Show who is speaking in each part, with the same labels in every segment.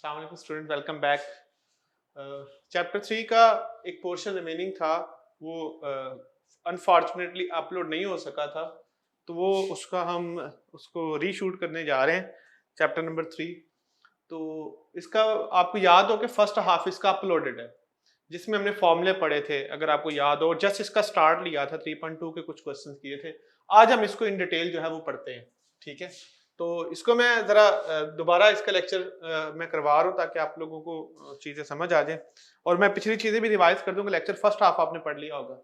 Speaker 1: अस्सलाम वालेकुम student, welcome back. Chapter 3 का एक पोर्शन रिमेनिंग था, वो अनफॉर्चुनेटली अपलोड नहीं हो सका था, तो वो हम उसको रीशूट करने जा रहे हैं, चैप्टर नंबर 3। तो इसका आपको याद हो कि फर्स्ट हाफ इसका अपलोडेड है, जिसमें हमने फॉर्मूले पढ़े थे, अगर आपको याद हो। जस्ट इसका स्टार्ट लिया था, 3.2 के कुछ क्वेश्चन किए थे। आज हम इसको इन डिटेल जो है वो पढ़ते हैं, ठीक है। तो इसको मैं ज़रा दोबारा इसका लेक्चर मैं करवा रहा हूँ ताकि आप लोगों को चीज़ें समझ आ जाएं, और मैं पिछली चीज़ें भी रिवाइज कर दूंगा। लेक्चर फर्स्ट हाफ आपने पढ़ लिया होगा,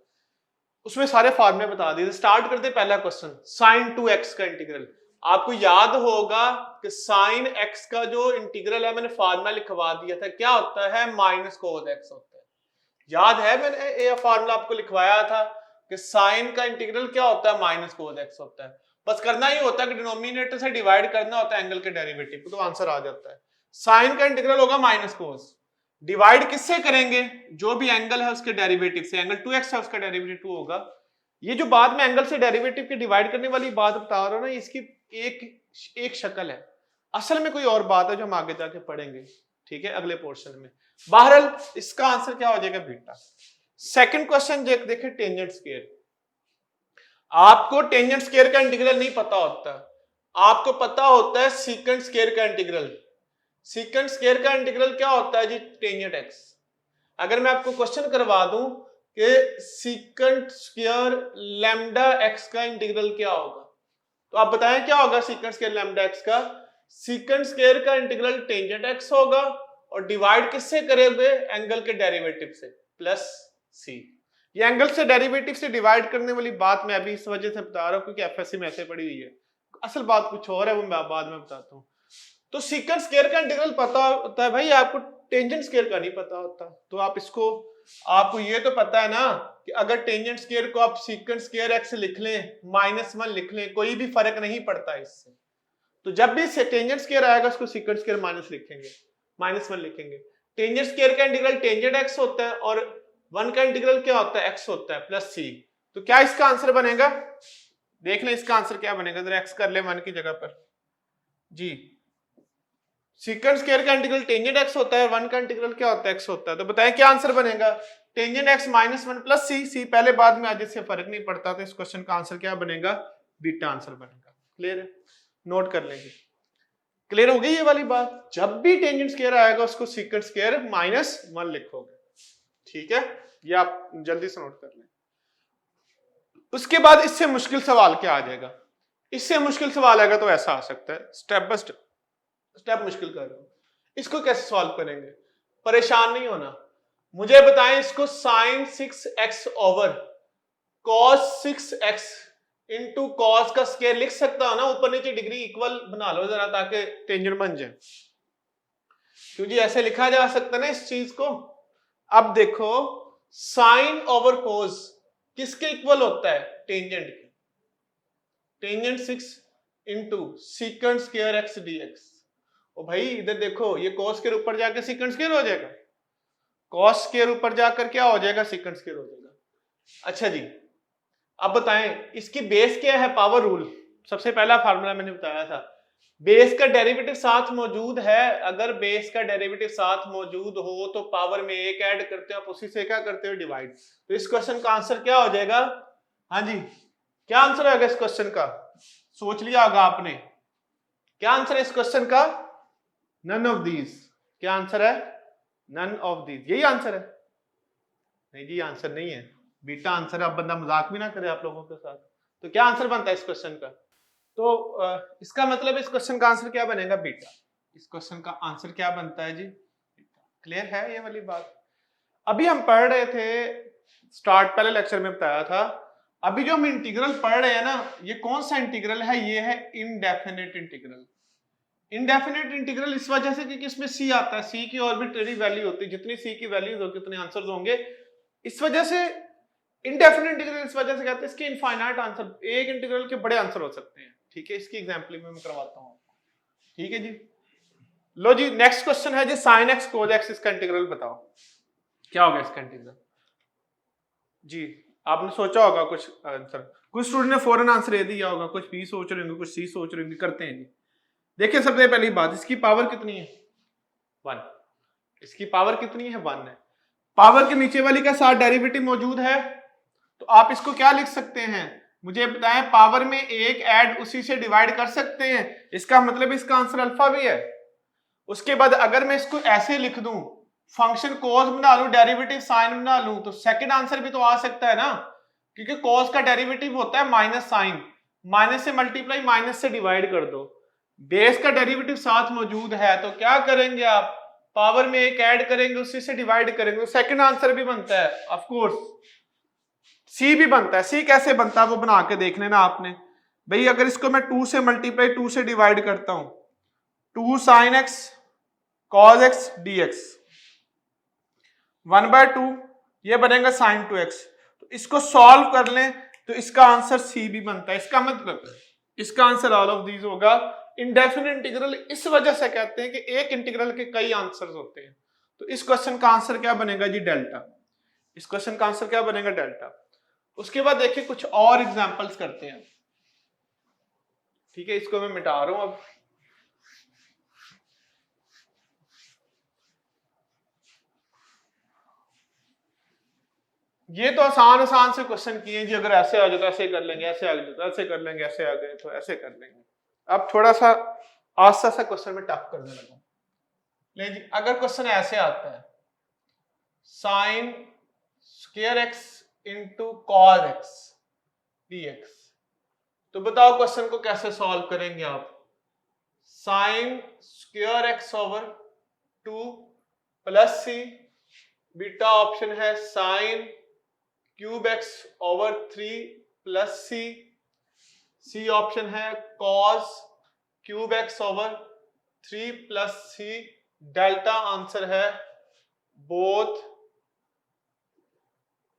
Speaker 1: उसमें सारे फार्मूले बता दिए। स्टार्ट करते पहला क्वेश्चन, साइन 2x का इंटीग्रल। आपको याद होगा कि साइन x का जो इंटीग्रल है, मैंने फार्मूला लिखवा दिया था, क्या होता है, माइनस कोस x होता है। याद है, मैंने ये फार्मूला आपको लिखवाया था कि साइन का इंटीग्रल क्या होता है, माइनस कोस x होता है। बस करना ही होता है कि डिनोमिनेटर से डिवाइड करना होता है एंगल के डेरिवेटिव को, तो आंसर आ जाता है। साइन का इंटीग्रल होगा माइनस कोस, डिवाइड किससे करेंगे, जो भी एंगल है उसके डेरिवेटिव से। एंगल 2x है, उसका डेरिवेटिव 2 होगा। ये जो बाद में एंगल से डेरिवेटिव के डिवाइड करने वाली बात बता रहा हूं ना, इसकी एक शक्ल है, असल में कोई और बात है जो हम आगे जाके पढ़ेंगे, ठीक है, अगले पोर्शन में। बहरहाल इसका आंसर क्या हो जाएगा, बीटा। सेकंड क्वेश्चन देखें, टेंजेंट स्क्वायर। आपको टेंजेंट स्क्वायर का इंटीग्रल नहीं पता होता, आपको पता होता है सीकेंट स्क्वायर का इंटीग्रल। सीकेंट स्क्वायर का इंटीग्रल क्या होता है जी, टेंजेंट एक्स। अगर मैं आपको क्वेश्चन करवा दूं कि सीकेंट स्क्वायर लैम्डा एक्स का इंटीग्रल क्या होगा, तो आप बताएं क्या होगा सीकेंट स्क्वायर लैम्डा एक्स का। सीकेंट स्क्वायर का इंटीग्रल टेंजेंट एक्स होगा, और डिवाइड किससे करेंगे, एंगल के डेरिवेटिव से, प्लस सी। ये एंगल से डेरिवेटिव से डिवाइड करने वाली बात मैं अभी इस वजह से बता रहा हूं क्योंकि एफएससी में ऐसे पड़ी हुई है, असल बात कुछ और है, वो मैं बाद में बताता हूं। तो सीकेंट स्क्वायर का इंटीग्रल पता होता है भाई, आपको टेंजेंट स्क्वायर का नहीं पता होता। तो आपको ये तो पता है ना कि अगर टेंजेंट स्क्वायर को आप सीकेंट स्क्वायर एक्स लिख लें, -1 लिख लें, कोई भी फर्क नहीं पड़ता इससे। तो जब भी टेंजेंट स्क्वायर आएगा उसको सीकेंट स्क्वायर माइनस लिखेंगे, -1 लिखेंगे। टेंजेंट स्क्वायर का इंटीग्रल टेंजेंट एक्स होता है, और 1 का इंटीग्रल क्या होता है, एक्स होता है, प्लस सी। तो क्या इसका आंसर बनेगा, देख लें इसका आंसर क्या बनेगा, जरा एक्स कर ले 1 की जगह पर जी। सीकेंट स्क्वायर का इंटीग्रल टेंजेंट एक्स होता है, 1 का इंटीग्रल क्या होता है, एक्स होता है। तो बताएं क्या आंसर बनेगा, टेंजेंट एक्स -1 प्लस सी। सी पहले बाद में आज इससे फर्क नहीं पड़ता, तो इस क्वेश्चन का आंसर क्या बनेगा, बीटा आंसर बनेगा। क्लियर है, नोट कर लेंगे। क्लियर हो गई ये वाली बात। जब भी टेंजेंट स्क्वायर आएगा उसको सीकेंट स्क्वायर -1 लिखोगे, ठीक है, ये आप जल्दी से नोट कर लें। उसके बाद इससे मुश्किल सवाल क्या आ जाएगा, इससे मुश्किल सवाल आएगा तो ऐसा आ सकता है, स्टेप बाय स्टेप मुश्किल कर रहा हूं, इसको कैसे सॉल्व करेंगे, परेशान नहीं होना। मुझे बताएं इसको sine 6x over cos 6x into cos का स्क्वायर लिख सकता हूं ना, ऊपर नीचे डिग्री इक्वल बना लो जरा ताकि टेंजेंट बन जाए, क्योंकि ऐसे लिखा जा सकता है ना इस चीज को। अब देखो साइन ओवर कोस किसके इक्वल होता है, टेंजेंट के। Tangent 6 into secant square x dx. ओ भाई इधर देखो, ये कॉस के ऊपर जाकर सीकेंट स्क्वायर हो जाएगा, कॉस के ऊपर जाकर क्या हो जाएगा, सीकेंट स्क्वायर हो जाएगा। अच्छा जी, अब बताएं इसकी बेस क्या है, पावर रूल। सबसे पहला फार्मूला मैंने बताया था, बेस का डेरिवेटिव साथ मौजूद है, अगर बेस का डेरिवेटिव साथ मौजूद हो तो पावर में 1 ऐड करते हो, आप उसी से क्या करते हो, डिवाइड। तो इस क्वेश्चन का आंसर क्या हो जाएगा, हाँ जी, क्या आंसर होगा इस क्वेश्चन का, सोच लिया होगा आपने, क्या आंसर है इस क्वेश्चन का, नन ऑफ दीज। क्या आंसर है, नन ऑफ दीज, यही आंसर है। नहीं जी, आंसर नहीं है, बीटा आंसर है। अब बंदा मजाक भी ना करे आप लोगों के साथ। तो क्या आंसर बनता है इस क्वेश्चन का, तो इसका मतलब इस क्वेश्चन का आंसर क्या बनेगा, बीटा। इस क्वेश्चन का आंसर क्या बनता है जी, क्लियर है ये वाली बात। अभी हम पढ़ रहे थे, स्टार्ट पहले लेक्चर में बताया था, अभी जो हम इंटीग्रल पढ़ रहे हैं ना, ये कौन सा इंटीग्रल है, ये है इनडेफिनेट इंटीग्रल। इनडेफिनेट इंटीग्रल इस वजह से क्योंकि इसमें सी आता है, सी की आर्बिट्रेरी वैल्यू होती है, जितनी सी की वैल्यूज होगी उतने आंसर्स होंगे। इस वजह से इनडेफिनेट इंटीग्रल इस वजह से कहते हैं इसके इनफाइनाइट आंसर, एक इंटीग्रल के बड़े आंसर हो सकते हैं, ठीक है। इसकी एग्जांपल मैं करवाता हूं, ठीक है जी। लो जी, नेक्स्ट क्वेश्चन है जी, साइन एक्स कोस एक्स, इसका इंटीग्रल बताओ क्या होगा इसका इंटीग्रल जी। आपने सोचा होगा कुछ आंसर, कुछ स्टूडेंट ने फौरन आंसर दे दिया होगा, कुछ बी सोच रहे होंगे, कुछ सी सोच रहे होंगे। करते हैं जी। देखिए सबसे पहली बात, इसकी पावर कितनी है, 1। इसकी पावर कितनी है? 1 है। पावर के नीचे वाली का साथ डेरिवेटिव मौजूद है, तो आप इसको क्या लिख सकते हैं? मुझे बताएं, पावर में एक ऐड उसी से डिवाइड कर सकते हैं, इसका मतलब इसका आंसर अल्फा भी है। उसके बाद अगर मैं इसको ऐसे लिख दूं, फंक्शन कॉस बना लूं, डेरिवेटिव साइन बना लूं, तो सेकंड आंसर भी तो आ सकता है ना, क्योंकि कॉस का डेरिवेटिव होता है माइनस साइन, माइनस से मल्टीप्लाई, माइनस से डिवाइड कर दो। बेस का डेरिवेटिव साथ मौजूद है, तो क्या करेंगे आप? पावर में एक ऐड करेंगे, उसी से डिवाइड करेंगे, तो सेकंड आंसर भी बनता है। ऑफ कोर्स सी भी बनता है। सी कैसे बनता है वो बना के देख लेना आपने। भाई अगर इसको मैं 2 से मल्टीप्लाई, 2 से डिवाइड करता हूं, 2 sin x cos x dx, 1/2 ये बनेगा sin 2x। तो इसको सॉल्व कर लें तो इसका आंसर सी भी बनता है। इसका मतलब इसका आंसर ऑल ऑफ दीज होगा। इंडेफिनिट इंटीग्रल इस वजह से कहते हैं कि एक इंटीग्रल के कई आंसर्स होते हैं। तो इस क्वेश्चन का आंसर क्या बनेगा जी? डेल्टा। इस क्वेश्चन का आंसर क्या बनेगा? डेल्टा। उसके बाद देखिए कुछ और एग्जांपल्स करते हैं। ठीक है, इसको मैं मिटा रहा हूं अब। ये तो आसान आसान से क्वेश्चन किए जी, अगर ऐसे आ जाए तो ऐसे कर लेंगे, ऐसे आ जाए तो ऐसे कर लेंगे, ऐसे आ गए तो ऐसे कर लेंगे। अब थोड़ा सा आस्ता सा क्वेश्चन में टफ करने लगा। ले जी, अगर क्वेश्चन ऐसे आता है, sine square x into cos x dx, तो बताओ क्वेश्चन को कैसे सॉल्व करेंगे आप? Sine square x over 2 plus C, beta option है sine cube x over 3 plus C, C option है cos cube x over 3 plus C, delta answer है both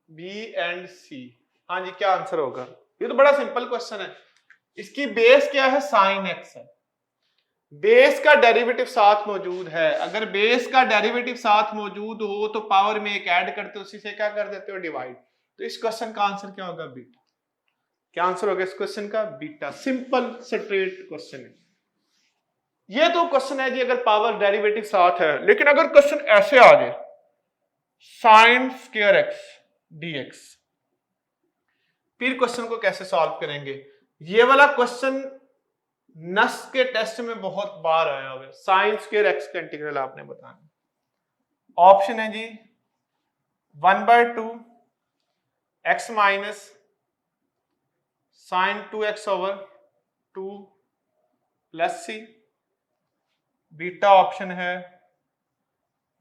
Speaker 1: B and C. हाँ जी, क्या आंसर होगा? ये तो बड़ा सिंपल क्वेश्चन है। इसकी बेस क्या है? साइन एक्स है। बेस का डेरिवेटिव साथ मौजूद है। अगर बेस का डेरिवेटिव साथ मौजूद हो तो पावर में एक ऐड करते हो, उसी से क्या कर देते हो? डिवाइड। तो इस क्वेश्चन का आंसर क्या होगा? बीटा। क्या आंसर होगा इस क्वेश्चन का? बीटा। सिंपल स्ट्रेट क्वेश्चन है। ये तो क्वेश्चन है जी अगर पावर डेरिवेटिव साथ है। लेकिन अगर क्वेश्चन ऐसे आ जाए, साइन स्क्वायर एक्स dx, फिर क्वेश्चन को कैसे सॉल्व करेंगे? ये वाला क्वेश्चन नस के टेस्ट में बहुत बार आया हुआ है। साइन स्क्वायर एक्स का इंटीग्रल आपने बताना। ऑप्शन है जी 1/2 x minus sine 2x over 2 plus C, beta option है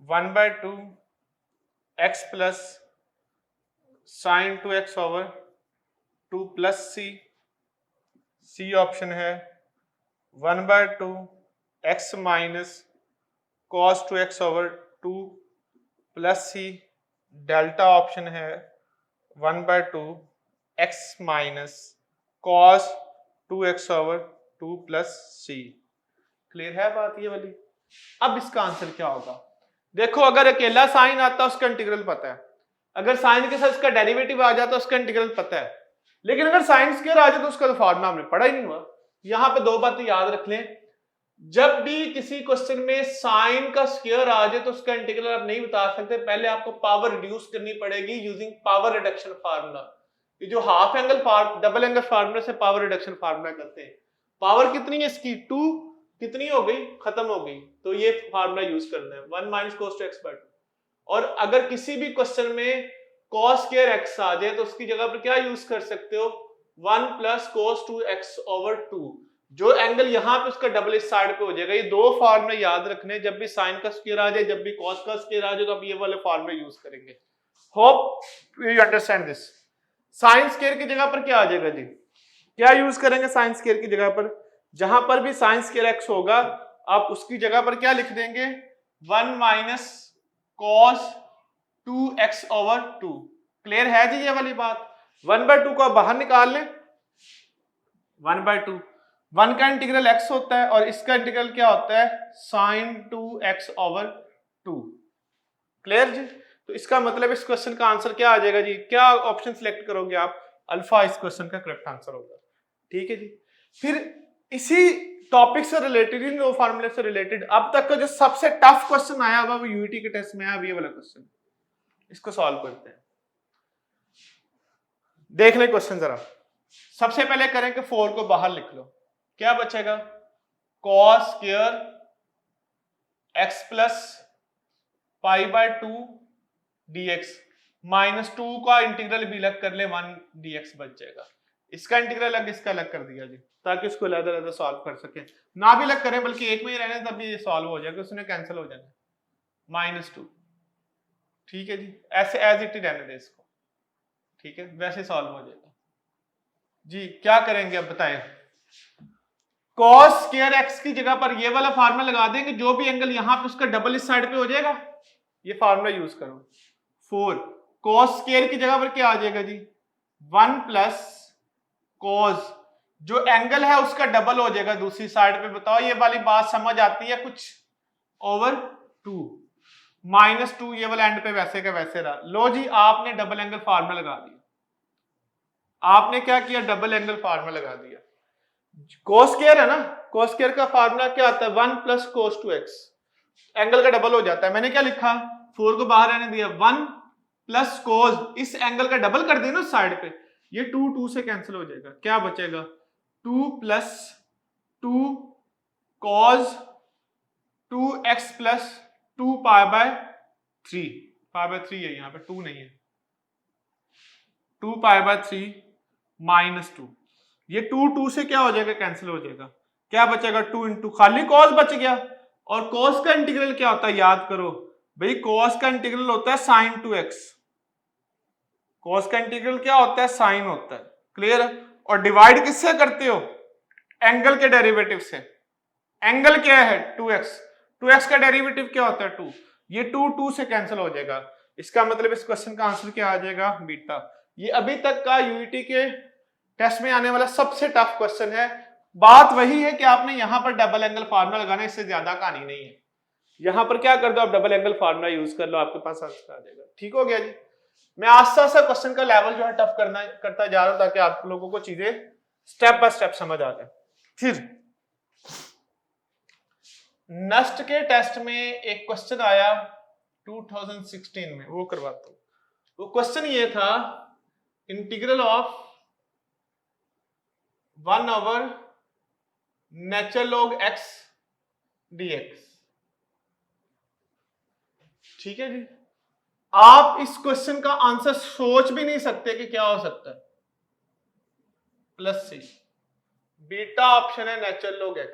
Speaker 1: 1/2 x plus sine 2x over 2 plus C, C option है 1/2 x minus cos 2x over 2 plus C, delta option है 1/2 x minus cos 2x over 2 plus C. Clear है बात ये वाली? अब इसका answer क्या होगा? देखो, अगर अकेला साइन आता है उसका इंटीग्रल पता है, अगर साइन के साथ इसका डेरिवेटिव आ जाता है उसका इंटीग्रल पता है, लेकिन अगर साइन स्क्वायर आ जाए तो उसका तो फॉर्मूला हमने पढ़ा ही नहीं हुआ। यहां पे दो बातें याद रख लें, जब भी किसी क्वेश्चन में साइन का स्क्वायर आ जाए तो उसका इंटीग्रल आप नहीं बता सकते, पहले आपको पावर रिड्यूस करनी पड़ेगी यूजिंग पावर रिडक्शन फार्मूला। ये जो half angle double angle formula से पावर रिडक्शन फार्मूला करते हैं। पावर कितनी है इसकी? 2, कितनी हो गई? खत्म हो गई। तो ये फार्मूला यूज करना है 1 माइनस cos 2x/2। और अगर किसी भी क्वेश्चन में cos स्क्वायर x आ जाए तो उसकी जगह पर क्या यूज कर सकते हो? 1 प्लस cos 2x ओवर 2। जो एंगल यहां पे उसका डबल इस साइड पे हो जाएगा। ये दो फार्मूले याद रखने, जब भी साइन का स्क्वायर आ जाए, जब भी cos का स्क्वायर आ जाए, तो आप ये वाले फार्मूले यूज करेंगे। Hope you understand this. Sine square की जगह पर क्या आ जाएगा जी? क्या यूज करेंगे साइन स्क्वायर की जगह पर? जहां पर भी साइन स्क्वायर x होगा आप उसकी जगह पर क्या लिख देंगे? 1 minus cos 2x over 2। Clear है जी ये वाली बात? 1/2 को आप बाहर निकाल लें, 1/2, 1 का इंटीग्रल x होता है और इसका इंटीग्रल क्या होता है? Sine 2x over 2। क्लियर जी? तो इसका मतलब इस क्वेश्चन का आंसर क्या आ जाएगा जी? क्या ऑप्शन सिलेक्ट करोगे आप? अल्फा इस क्वेश्चन का करेक्ट आंसर होगा। ठीक है जी। फिर इसी टॉपिक से रिलेटेड, इन दो फार्मूले से रिलेटेड अब तक का जो सबसे टफ क्वेश्चन आया होगा वो यूईटी के टेस्ट में आया, ये वाला क्वेश्चन। इसको सॉल्व करते हैं। देख ले क्वेश्चन जरा। सबसे पहले करें कि 4 को बाहर लिख लो, क्या बचेगा? cos square x plus pi by 2 dx minus 2 का इंटीग्रल भी अलग कर ले 1 dx बच जाएगा। इसका इंटीग्रल अलग, इसका अलग कर दिया जी, ताकि इसको अलग अलग सॉल्व कर सके। ना भी अलग करें बल्कि एक में ही रहने तब भी ये सॉल्व हो जाएगा, उसने कैंसिल हो जाना -2। ठीक है जी, ऐसे एज इट ही रहने दे इसको। ठीक है, वैसे सॉल्व हो जाएगा जी। क्या करेंगे अब बताएं? cos स्क्वायर x की जगह पर ये वाला फार्मूला लगा देंगे, जो भी एंगल यहां पे उसका डबल इस साइड पे हो जाएगा। ये फार्मूला यूज करो। 4 cos स्क्वायर की जगह पर क्या आ जाएगा जी? 1 प्लस cos, जो एंगल है उसका डबल हो जाएगा दूसरी साइड पे। बताओ ये वाली बात समझ आती है कुछ? ओवर 2 -2, ये वाला एंड पे वैसे का वैसे रहा। लो जी, आपने डबल एंगल फार्मूला लगा दिया। आपने क्या किया? डबल एंगल फार्मूला लगा दिया। cos स्क्वायर है ना, cos स्क्वायर का फार्मूला क्या आता है? 1 प्लस cos 2x, एंगल का डबल हो जाता है। मैंने क्या लिखा? 4 को बाहर आने दिया, 1 प्लस cos, इस एंगल का डबल कर दिया ना साइड पे, ये 2 से कैंसिल हो जाएगा। क्या बचेगा? 2 plus 2 cos 2x plus 2 pi by 3, pi by 3 है यहाँ पे, 2 नहीं है, 2 पाई बाय 3 -2। ये 2 से क्या हो जाएगा? कैंसिल हो जाएगा। क्या बचेगा? 2 इंटू खाली cos बच गया। और cos का इंटीग्रल क्या होता है? याद करो भाई, cos का इंटीग्रल होता है sin 2x। cos का इंटीग्रल क्या होता है? sin होता है। क्लियर है? और डिवाइड किससे करते हो? एंगल के डेरिवेटिव से। एंगल क्या है? 2x। 2x का डेरिवेटिव क्या होता है? 2। ये 2 से कैंसिल हो जाएगा। इसका मतलब इस क्वेश्चन का आंसर क्या आ जाएगा? बीटा। ये अभी तक का यूईटी के टेस्ट में आने वाला सबसे टफ क्वेश्चन है। बात वही है कि आपने यहां पर डबल एंगल फार्मूला लगाना, इससे ज्यादा कहानी नहीं है। यहां पर क्या कर दो, आप डबल एंगल फार्मूला यूज कर लो, आपके पास आंसर आ जाएगा। ठीक हो गया जी। मैं आस्ते आस्ते क्वेश्चन का लेवल जो है टफ करता जा रहा हूं, ताकि आप लोगों को चीजें स्टेप बाय स्टेप समझ आ जाए। फिर नेक्स्ट के टेस्ट में एक क्वेश्चन आया 2016 में, वो करवाता हूं। वो क्वेश्चन ये था, integral of 1 over natural log x dx। ठीक है जी। आप इस क्वेश्चन का आंसर सोच भी नहीं सकते कि क्या हो सकता है। +c, बीटा ऑप्शन है natural log x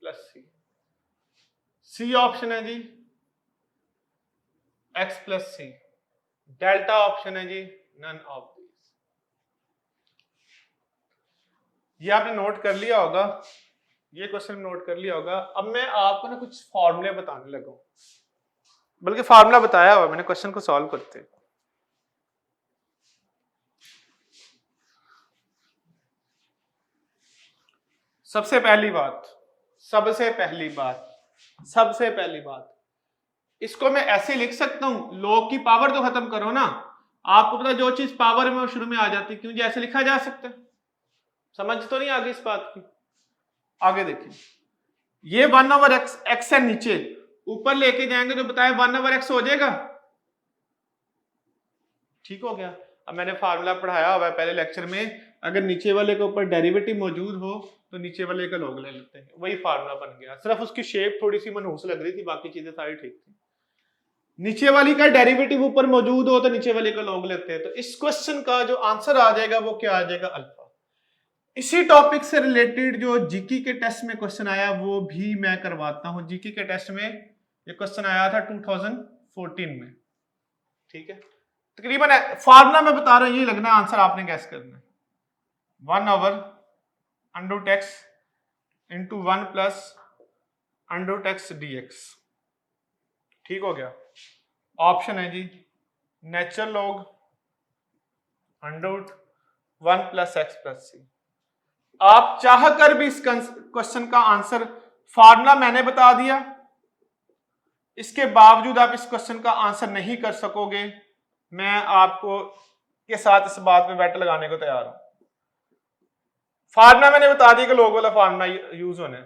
Speaker 1: +c। C option है जी x + c। डेल्टा ऑप्शन है जी नन ऑफ दिस। ये आपने नोट कर लिया होगा, ये क्वेश्चन नोट कर लिया होगा। अब मैं आपको ना कुछ फॉर्मूले बताने लगा, बल्कि फार्मूला बताया हुआ मैंने, क्वेश्चन को सॉल्व करते। सबसे पहली बात, इसको मैं ऐसे लिख सकता हूं, लॉग की पावर तो खत्म करो ना। आपको पता जो चीज पावर में वो शुरू में आ जाती, क्यों जी ऐसे लिखा जा सकता है? समझ तो नहीं आगे इस बात की? आगे देखिए, ये 1 ओवर x है, नीचे ऊपर लेके जाएंगे तो बताएं 1 ओवर x हो जाएगा। ठीक हो गया। अब मैंने फार्मूला पढ़ाया हुआ है पहले लेक्चर में, अगर नीचे वाले के ऊपर डेरिवेटिव मौजूद हो तो नीचे वाले का लॉग ले लेते हैं, वही फार्मूला बन गया। सिर्फ उसकी शेप थोड़ी सी मनहूस लग रही थी, बाकी चीजें सारी ठीक थी। नीचे वाली का डेरिवेटिव ऊपर मौजूद हो तो नीचे वाले का लॉग लेते हैं। तो इस क्वेश्चन का जो आंसर आ जाएगा वो क्या आ जाएगा? अल्फा। इसी टॉपिक से रिलेटेड जो जीके के टेस्ट में क्वेश्चन आया वो भी मैं करवाता हूं। जीके के टेस्ट में ये क्वेश्चन आया था 2014 में। ठीक है, तकरीबन फार्मूला मैं बता रहा हूं, ये लगना है, आंसर आपने गैस करना है। 1 ओवर √x × 1 + √x dx। ठीक हो गया। ऑप्शन है जी नेचुरल लॉग √1 + x + c। आप चाह कर भी इस क्वेश्चन का आंसर, फार्मूला मैंने बता दिया, इसके बावजूद आप इस क्वेश्चन का आंसर नहीं कर सकोगे। मैं आपको के साथ इस बात पे बैट लगाने को तैयार हूं। फार्मूला मैंने बता दिया कि लोग वाला फार्मूला यूज होना है,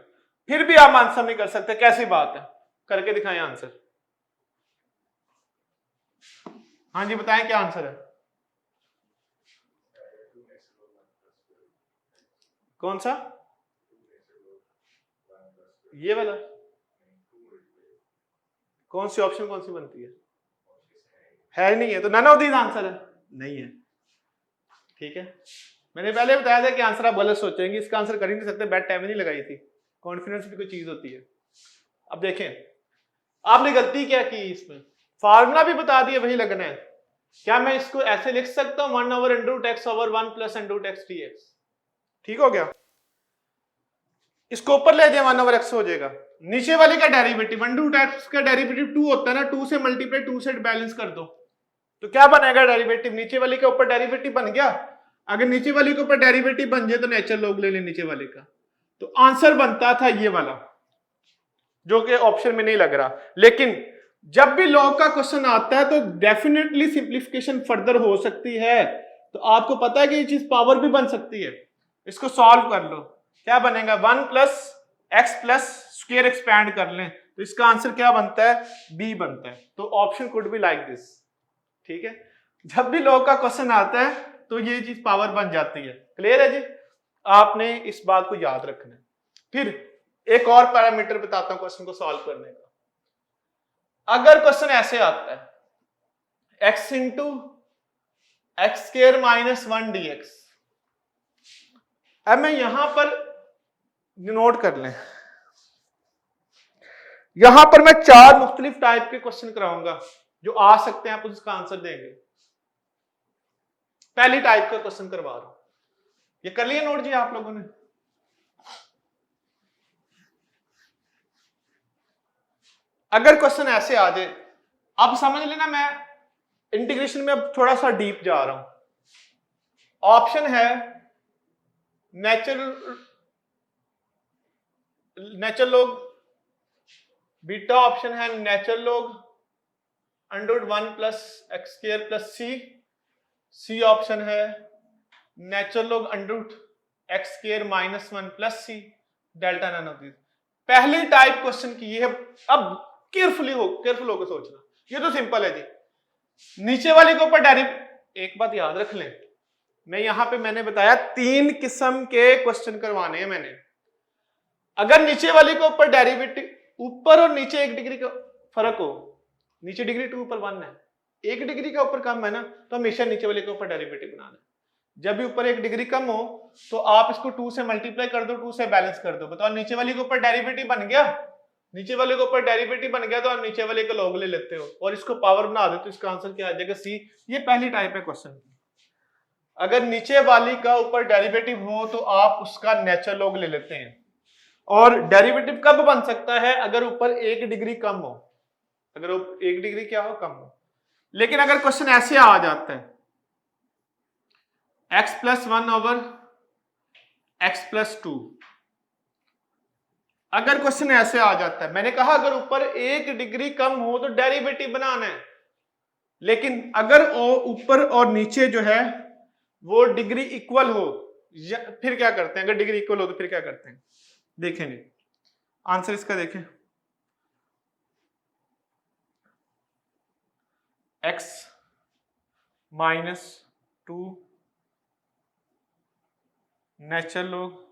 Speaker 1: फिर भी आप आंसर नहीं कर सकते, कैसी बात है? करके दिखाएं आंसर। हाँ जी बताएं क्या आंसर है? कौन सा? ये वाला? कौन सी ऑप्शन कौन सी बनती है नहीं है, तो नन ऑफ दीज आंसर है, नहीं है। ठीक है, मैंने पहले बताया था कि आंसर आप गलत सोचेंगे, इसका आंसर कर ही नहीं सकते, बैड टाइम नहीं लगाई थी। कॉन्फिडेंस भी कोई चीज होती है। अब देखें आपने गलती क्या की, इसमें फार्मूला भी बता दिया वही लगना है। क्या मैं इसको ऐसे लिख सकता हूं 1/√x/1 + (√x/dx)? ठीक हो गया, इसको ऊपर ले जाए 1/x हो जाएगा। नीचे वाले का डेरिवेटिव 1√x का डेरिवेटिव 2 होता है ना, 2 से मल्टीप्लाई 2 से बैलेंस कर दो, तो क्या बनेगा डेरिवेटिव? नीचे वाले के ऊपर डेरिवेटिव बन गया। अगर नीचे वाले के ऊपर डेरिवेटिव बन जाए तो नेचुरल लॉग ले लें नीचे वाले का, तो आंसर बनता था ये वाला, जो कि ऑप्शन में नहीं लग रहा। लेकिन जब भी लॉग का क्वेश्चन आता है तो डेफिनेटली सिंप्लीफिकेशन फर्दर हो सकती है। तो आपको पता है कि ये चीज पावर भी बन सकती है। इसको सॉल्व कर लो, क्या बनेगा? 1 + x+² एक्सपैंड कर लें तो इसका आंसर क्या बनता है? बी बनता है। तो option could be like this. ठीक है, जब भी लॉग का क्वेश्चन आता है तो ये चीज पावर बन जाती है। क्लियर है जी? आपने इस बात को याद रखना है। फिर एक और पैरामीटर बताता हूं क्वेश्चन को सॉल्व करने का। अगर क्वेश्चन ऐसे आता है x × x² - 1 dx, अब मैं यहां पर नोट कर लें, यहां पर मैं 4 मुख्तलिफ टाइप के क्वेश्चन कराऊंगा जो आ सकते हैं, आप उसका आंसर देंगे। पहली टाइप का क्वेश्चन करवा रहा हूं, ये कर लिया नोट जी आप लोगों ने? अगर क्वेश्चन ऐसे आ जाए, आप समझ लेना मैं इंटीग्रेशन में अब थोड़ा सा डीप जा रहा हूं। ऑप्शन है नेचुरल लॉग बीटा, ऑप्शन है natural log √1 + x² + c, C option है natural log √x² - 1 + c, delta none of these. पहली टाइप क्वेश्चन की है। अब केयरफुल होकर सोचना, ये तो सिंपल है जी। नीचे वाले के ऊपर डायरेक्ट, एक बात याद रख लें, मैं यहां पे मैंने बताया 3 किस्म के क्वेश्चन करवाने हैं मैंने। अगर नीचे वाले के ऊपर डेरिवेटिव, ऊपर और नीचे 1 डिग्री का फर्क हो, नीचे डिग्री 2 ऊपर 1 है, 1 डिग्री का ऊपर कम है ना, तो हमेशा नीचे वाले के ऊपर डेरिवेटिव बनाना है। जब भी ऊपर 1 डिग्री कम हो तो आप इसको 2 से मल्टीप्लाई कर दो, 2 से बैलेंस कर दो। बताओ नीचे वाले के ऊपर डेरिवेटिव बन गया, नीचे वाले के ऊपर डेरिवेटिव बन गया तो आप नीचे वाले का लॉग ले लेते हो और इसको पावर बना दो, तो इसका आंसर क्या आ जाएगा? सी। ये पहली टाइप है क्वेश्चन की। अगर नीचे वाली का ऊपर डेरिवेटिव हो तो आप उसका नेचुरल लॉग ले लेते हैं। और डेरिवेटिव कब बन सकता है? अगर ऊपर 1 डिग्री कम हो, अगर 1 डिग्री क्या हो? कम हो। लेकिन अगर क्वेश्चन ऐसे आ जाता है x + 1/x + 2, अगर क्वेश्चन ऐसे आ जाता है, मैंने कहा अगर ऊपर 1 डिग्री कम हो तो डेरिवेटिव बनाना है। लेकिन अगर ऊपर और नीचे जो है वो डिग्री इक्वल हो, फिर क्या करते हैं? अगर डिग्री इक्वल हो तो फिर क्या करते हैं? देखेंगे आंसर इसका, देखें x - 2 natural log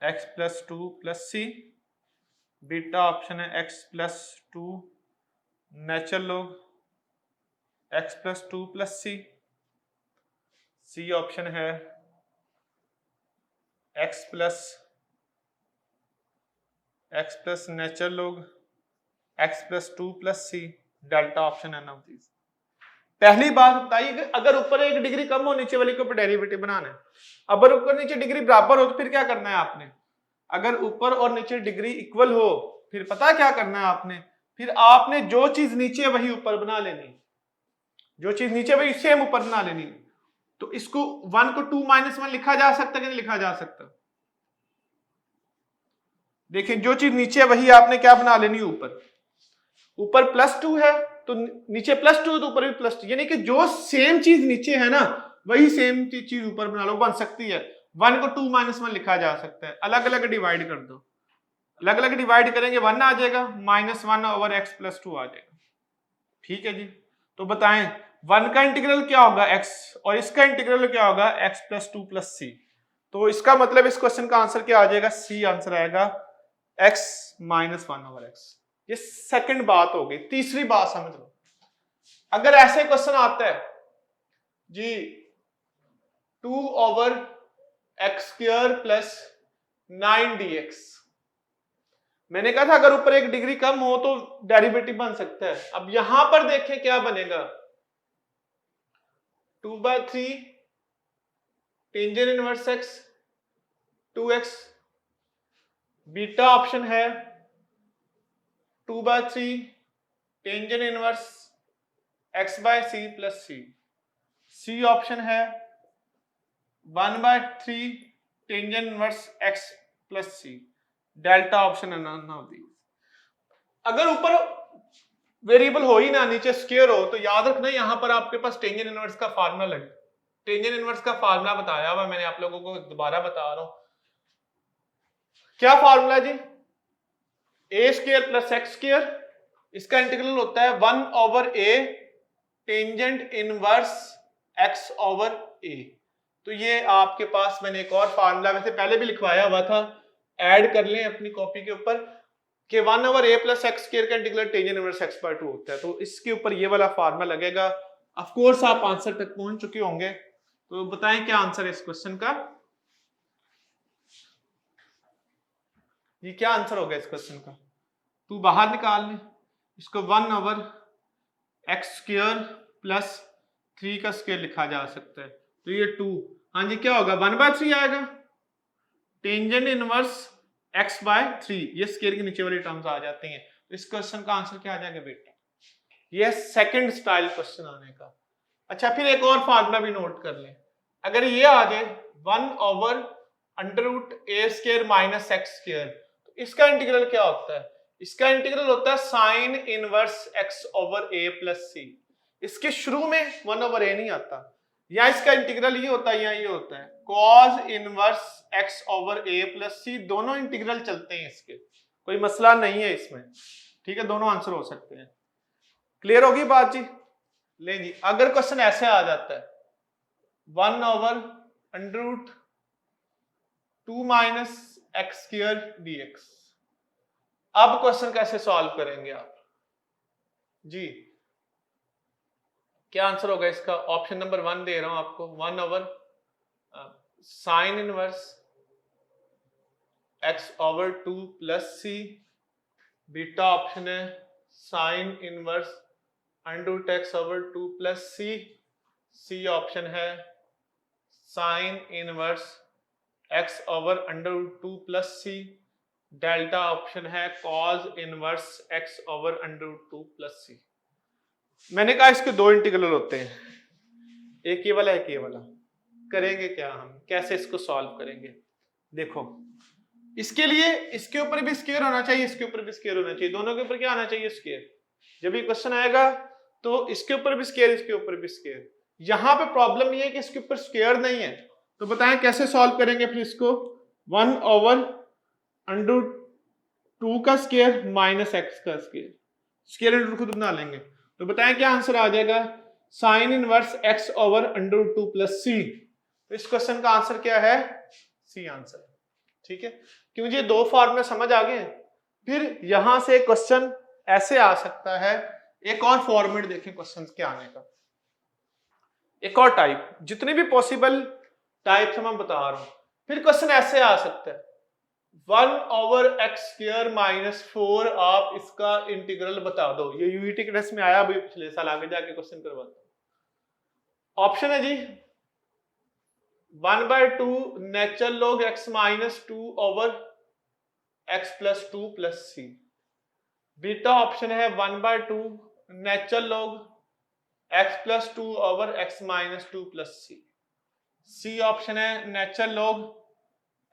Speaker 1: x + 2 + c, beta option है x + 2 natural log x + 2 + c, C option है x + natural log x + 2 + c, delta option है नन ऑफ दीज। पहली बात बताइए कि अगर ऊपर 1 डिग्री कम हो, नीचे वाले के ऊपर डेरिवेटिव बनाना है। अगर ऊपर नीचे डिग्री बराबर हो तो फिर क्या करना है आपने? अगर ऊपर और नीचे डिग्री इक्वल हो फिर पता क्या करना है आपने? फिर आपने जो चीज नीचे वही ऊपर बना लेनी, जो चीज नीचे वही सेम ऊपर बना लेनी। तो इसको 1 को 2 - 1 लिखा जा सकता है कि नहीं लिखा जा सकता? देखिए जो चीज नीचे वही आपने क्या बना लेनी ऊपर। ऊपर +2 है तो नीचे +2 है तो ऊपर भी +2, यानी कि जो सेम चीज नीचे है ना वही सेम चीज ऊपर बना लो, बन सकती है। 1 को 2 माइनस 1 लिखा जा सकता है, अलग अलग डिवाइड कर दो, अलग अलग डिवाइड करेंगे 1 आ जाएगा, -1 ओवर x प्लस 2 आ जाएगा। ठीक है जी, तो बताएं 1 का इंटीग्रल क्या होगा x और इसका इंटीग्रल क्या होगा x प्लस 2 प्लस c। तो इसका मतलब इस क्वेश्चन का आंसर क्या आ जाएगा, c आंसर आएगा x -1 ओवर x। ये सेकंड बात हो गई। तीसरी बात समझ लो, अगर ऐसे क्वेश्चन आता है जी 2 over x square plus 9 dx, मैंने कहा था अगर ऊपर एक डिग्री कम हो तो डेरिवेटिव बन सकता है। अब यहां पर देखें क्या बनेगा, 2/3 tangent inverse x 2x, beta option है 2/3 tangent inverse x/c plus c, C option है 1/3 tangent inverse x plus c, delta option है नन ऑफ दीज। अगर ऊपर वेरिएबल हो ही ना, नीचे स्क्वायर हो, तो याद रखना यहां पर आपके पास टेंजेंट इनवर्स का फार्मूला लगे। टेंजेंट इनवर्स का फार्मूला बताया हुआ मैंने आप लोगों को, दोबारा बता रहा हूं। क्या फार्मूला जी, ए स्क्वायर प्लस एक्स स्क्वायर, इसका इंटीग्रल होता है 1 ओवर ए टेंजेंट इनवर्स एक्स ओवर ए। तो ये आपके पास मैंने एक और फार्मूला वैसे पहले भी लिखवाया हुआ था, ऐड कर लें अपनी कॉपी के ऊपर कि 1 ओवर ए प्लस एक्स स्क्वायर का इंटीग्रल टेंजेंट इनवर्स x/2 होता है। तो इसके ऊपर ये वाला फार्मूला लगेगा। ऑफ कोर्स आप आंसर तक पहुंच चुके होंगे, तो बताएं क्या आंसर है इस क्वेश्चन का। ये क्या आंसर होगा इस क्वेश्चन का, तू बाहर निकाल ले इसको। 1 ओवर एक्स स्क्वायर प्लस 3 का स्क्वायर लिखा जा सकता है, तो ये 2, हाँ जी क्या होगा 1/3 आएगा, टेंजेंट इनवर्स x/3, ये स्क्वायर के नीचे वाली टर्म्स आ जाती हैं। तो इस क्वेश्चन का आंसर क्या आ जाएगा बेटा, ये सेकंड स्टाइल क्वेश्चन आने का। अच्छा फिर एक और फार्मूला भी नोट कर लें, अगर ये आ जाए 1 over √a² minus x square, तो इसका इंटीग्रल क्या होता है, इसका इंटीग्रल होता है sine inverse x over a plus c। इसके शुरू में 1 ओवर a नहीं आता, या इसका इंटीग्रल ये होता है या ये होता है cos inverse x over a plus c। दोनों इंटीग्रल चलते हैं इसके, कोई मसला नहीं है इसमें। ठीक है, दोनों आंसर हो सकते हैं। क्लियर होगी बात जी। ले जी, अगर क्वेश्चन ऐसे आ जाता है 1 over √2 minus x square dx, अब क्वेश्चन कैसे सॉल्व करेंगे आप जी, क्या आंसर होगा इसका। ऑप्शन नंबर 1 दे रहा हूं आपको, 1 over sine inverse x over 2 plus c, beta option है sine inverse √x over 2 plus c, C option है sine inverse x over √2 plus c, delta option है cos inverse x over √2 plus c। मैंने कहा इसके दो integral होते हैं, एक ये वाला एक ये वाला। करेंगे क्या हम, कैसे इसको सॉल्व करेंगे, देखो इसके लिए इसके ऊपर भी स्क्वायर होना चाहिए, इसके ऊपर भी स्क्वायर होना चाहिए, दोनों के ऊपर क्या आना चाहिए स्क्वायर। जब ये क्वेश्चन आएगा तो इसके ऊपर भी स्क्वायर, इसके ऊपर भी स्क्वायर। यहां पे प्रॉब्लम ये है कि इसके ऊपर स्क्वायर नहीं है, तो बताएं कैसे सॉल्व करेंगे फिर इसको। 1 ओवर √2 का स्क्वायर माइनस x का स्क्वायर, स्क्वायर रूट खुद बना लेंगे, तो बताएं क्या आंसर आ जाएगा, sign inverse x over √2 plus c। तो इस क्वेश्चन का आंसर क्या है, सी आंसर। ठीक है, क्योंकि ये दो फॉर्मूले समझ आ गए। फिर यहां से क्वेश्चन ऐसे आ सकता है, एक और फॉर्मेट देखें क्वेश्चंस के आने का, एक और टाइप, जितने भी पॉसिबल टाइप्स हम बता रहा हूं। फिर क्वेश्चन ऐसे आ सकता है 1 ओवर एक्स स्क्वायर माइनस 4, आप इसका इंटीग्रल बता दो। ये यूईटी के टेस्ट में आया अभी पिछले साल, आगे जाके क्वेश्चन करवाता हूं। ऑप्शन है जी 1/2 natural log x minus 2 over x plus 2 plus c, beta option है 1/2 natural log x plus 2 over x minus 2 plus c, C option है natural log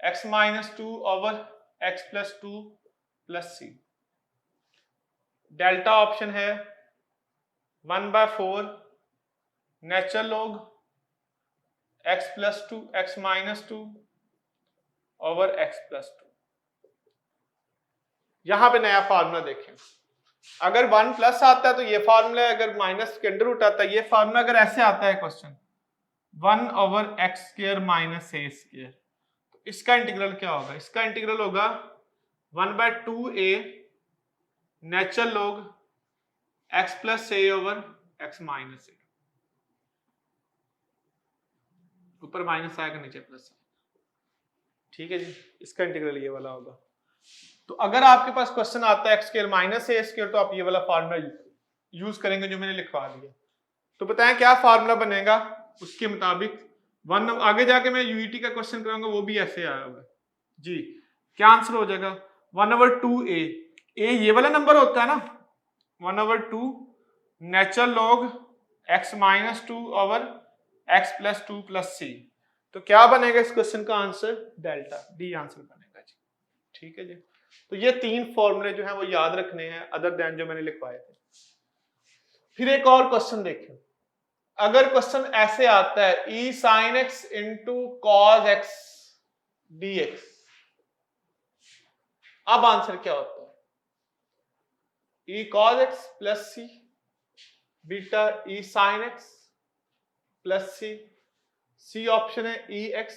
Speaker 1: x minus 2 over x plus 2 plus c, delta option है 1/4 natural log x plus 2 x minus 2 over x plus 2। यहां पे नया formula देखें, अगर 1 plus आता है तो ये फार्मूला है, अगर माइनस के अंडर रूट आता है ये फार्मूला। अगर ऐसे आता है question 1 over x square minus a square, तो इसका इंटीग्रल क्या होगा? इसका इंटीग्रल होगा 1/2a natural log x plus a over x minus a. ऊपर माइनस आएगा, नीचे प्लस आएगा। ठीक है जी, इसका इंटीग्रल ये वाला होगा। तो अगर आपके पास क्वेश्चन आता है x square minus a square, तो आप ये वाला फार्मूला यूज करेंगे जो मैंने लिखवा दिया। तो बताएं क्या फार्मूला बनेगा उसके मुताबिक। वन आगे जाके मैं यूईटी का क्वेश्चन कराऊंगा, वो भी ऐसे आया हुआ है जी। क्या आंसर हो जाएगा? 1/2a। ए ये वाला नंबर होता है ना, 1/2 natural log x minus 2 over x plus 2 plus c। तो क्या बनेगा इस क्वेश्चन का आंसर? डेल्टा, डी आंसर बनेगा जी। ठीक है जी, तो ये 3 फॉर्मूले जो हैं वो याद रखने हैं अदर देन जो मैंने लिखवाए थे। फिर एक और क्वेश्चन देखें, अगर क्वेश्चन ऐसे आता है e sin x into cos x dx, अब आंसर क्या होता है? e cos x plus c beta e sin x plus c, C option है e x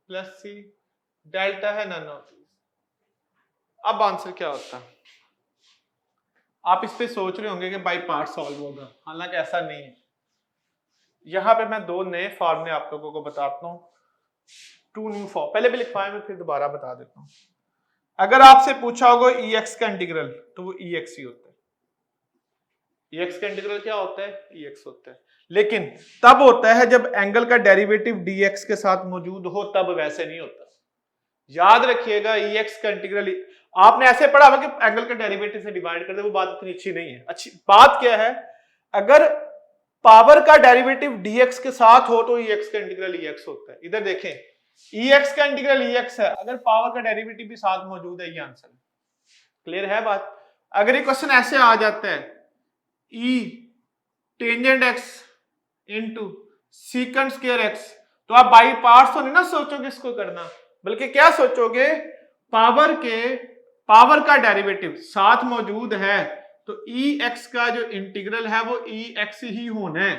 Speaker 1: plus c, delta है नन ऑफ दीस। अब आंसर क्या होता है? आप इस पे सोच रहे होंगे कि बाई पार्ट सॉल्व होगा, हालांकि ऐसा नहीं है। यहां पे मैं 2 नए फॉर्मूले आप लोगों को बताता हूं, 2 न्यू फॉर्म, पहले भी लिखवाए, मैं फिर दोबारा बता देता हूं। अगर आपसे पूछा होगा EX का इंटीग्रल, तो वो EX ही होता है। EX का इंटीग्रल क्या होता है? EX होता है। लेकिन तब होता है जब एंगल का डेरिवेटिव DX के साथ मौजूद हो, तब वैसे नहीं होता। याद रखिएगा EX का इंटीग्रल आपने ऐसे पढ़ा हुआ कि एंगल का डेरिवेटिव से डिवाइड कर दे, वो बात इतनी अच्छी नहीं है। अच्छी बात क्या है, अगर पावर का डेरिवेटिव dx के साथ हो तो EX का इंटीग्रल EX होता है। इधर देखें, EX का इंटीग्रल EX है, अगर पावर का डेरिवेटिव भी साथ मौजूद है, ये आंसर है। क्लियर है बात? अगर ये क्वेश्चन ऐसे आ जाता है E tangent x into secant square x, तो आप बाई पार्ट्स तो नहीं ना सोचोगे इसको करना, बल्कि क्या सोचोगे? पावर का डेरिवेटिव साथ मौजूद है तो EX का जो इंटीग्रल है वो EX ही होना है।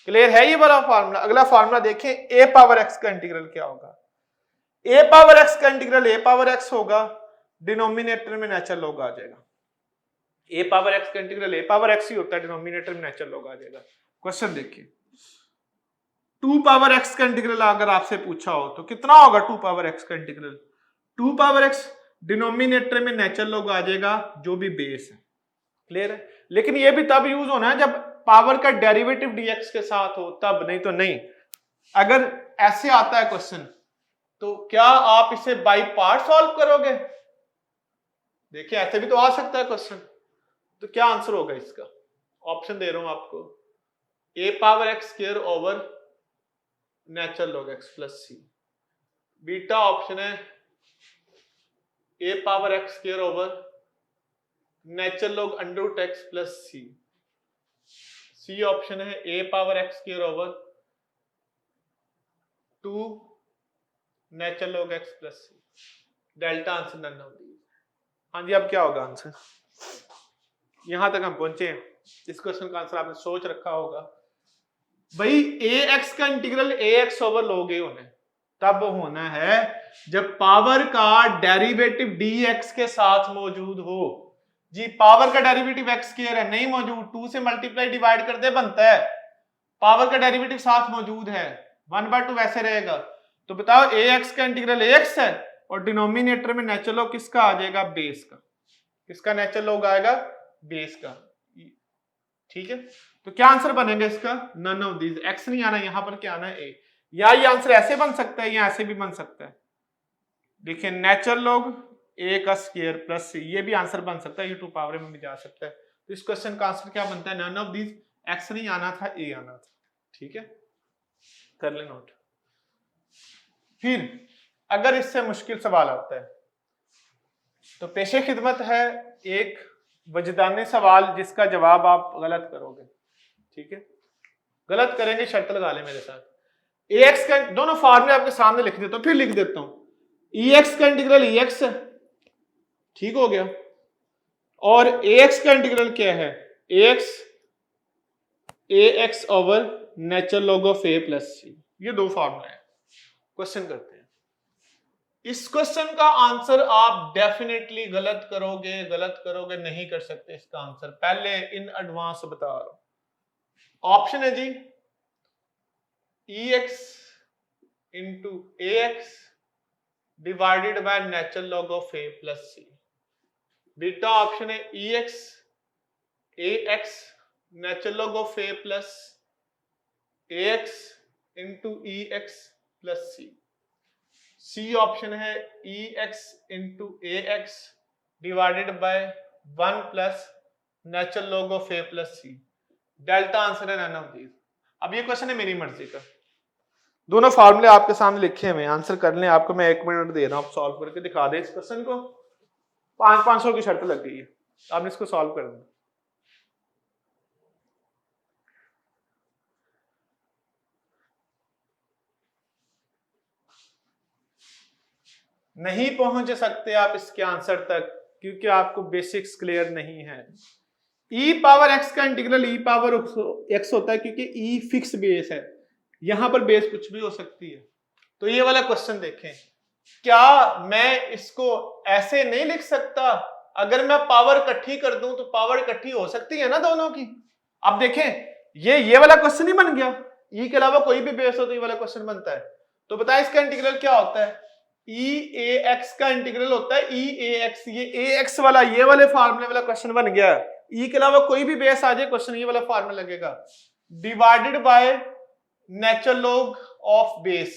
Speaker 1: क्लियर है ये वाला फार्मूला? अगला फार्मूला देखें, a पावर x का इंटीग्रल क्या होगा? a पावर x का इंटीग्रल a पावर x होगा, डिनोमिनेटर में नेचुरल लॉग आ जाएगा। a पावर x का इंटीग्रल a पावर x ही होता है, डिनोमिनेटर में नेचुरल लॉग आ जाएगा। क्वेश्चन देखिए, 2 पावर x का इंटीग्रल अगर आपसे पूछा हो तो कितना होगा 2 पावर x का इंटीग्रल? 2 पावर x डिनोमिनेटर में नेचुरल लॉग आ जाएगा जो भी बेस है। क्लियर है? लेकिन ये भी तब यूज होना है जब पावर का डेरिवेटिव dx के साथ हो, तब, नहीं तो नहीं। अगर ऐसे आता है क्वेश्चन, तो क्या आप इसे बाई पार्ट सॉल्व करोगे? देखिए ऐसे भी तो आ सकता है क्वेश्चन, तो क्या आंसर होगा इसका? ऑप्शन दे रहा हूं आपको, a power x square over natural log x plus c, beta option है a power x square over natural log under root x plus c, C option है a power x square over 2 natural log x plus c, delta answer none of these. हाँ जी, अब क्या होगा answer? यहां तक हम पहुंचे हैं, इस क्वेश्चन का आंसर आपने सोच रखा होगा भाई, ax का integral ax over log a होना है, तब होना है जब पावर का डेरिवेटिव dx के साथ मौजूद हो। जी पावर का डेरिवेटिव x स्क्वायर है, नहीं मौजूद, 2 से मल्टीप्लाई डिवाइड कर दे बनता है। पावर का डेरिवेटिव साथ मौजूद है, 1/2 वैसे रहेगा। तो बताओ ax का इंटीग्रल ax है और डिनोमिनेटर में नेचुरल लॉग किसका आ जाएगा? बेस का। किसका नेचुरल लॉग आएगा? बेस का। ठीक है, तो क्या आंसर बनेगा इसका? None of these. x नहीं आना, यहां पर क्या आना है? a। या ये आंसर ऐसे बन सकता है या ऐसे भी बन सकता है। देखिए नेचुरल लॉग a का स्क्वायर प्लस c, ये भी आंसर बन सकता है, ये 2 पावर में भी जा सकता है। तो इस क्वेश्चन का आंसर क्या बनता है? None of these. x नहीं आना था, a आना था। ठीक है, कर ले नोट। फिर अगर इससे मुश्किल सवाल आता है तो पेशे खिदमत है एक वजदानी सवाल जिसका जवाब आप गलत करोगे। ठीक है, गलत करेंगे, शर्त लगा ले मेरे साथ। ax का दोनों फार्मूले आपके सामने लिख देता हूं, फिर लिख देता हूं। EX का इंटीग्रल EX ठीक हो गया, और AX का इंटीग्रल क्या है, AX over natural log of A plus C। ये दो फार्मूला है। क्वेश्चन करते हैं। इस क्वेश्चन का आंसर आप डेफिनेटली गलत करोगे नहीं कर सकते इसका आंसर, पहले इन एडवांस बता रहा हूं। ऑप्शन है जी EX into AX divided by natural log of A plus C। Beta option है EX AX natural log of A plus AX into EX plus C। C option है EX into AX divided by 1 plus natural log of A plus C। Delta answer है none of these. अब ये question है मेरी मर्जी का, दोनों फार्मूले आपके सामने लिखे हुए हैं, आंसर कर लें। आपको मैं 1 मिनट दे रहा हूं, आप सॉल्व करके दिखा दें इस क्वेश्चन को। 500 की शर्त लग गई है, आपने इसको सॉल्व कर देना। नहीं पहुंच सकते आप इसके आंसर तक क्योंकि आपको बेसिक्स क्लियर नहीं है। e पावर x का इंटीग्रल e पावर x होता है क्योंकि e फिक्स बेस है, यहां पर बेस कुछ भी हो सकती है। तो ये वाला क्वेश्चन देखें, क्या मैं इसको ऐसे नहीं लिख सकता? अगर मैं पावर इकट्ठी कर दूं तो पावर इकट्ठी हो सकती है ना दोनों की। अब देखें ये वाला क्वेश्चन ही बन गया, e के अलावा कोई भी बेस हो तो ये वाला क्वेश्चन बनता है। तो बताएं इसका इंटीग्रल क्या होता है? EAX का इंटीग्रल होता है EAX। ये AX वाला ये वाले फार्मूले वाला क्वेश्चन बन गया। E के अलावा कोई भी बेस आ जाए क्वेश्चन ये वाला फार्मूला लगेगा, divided by natural log of base.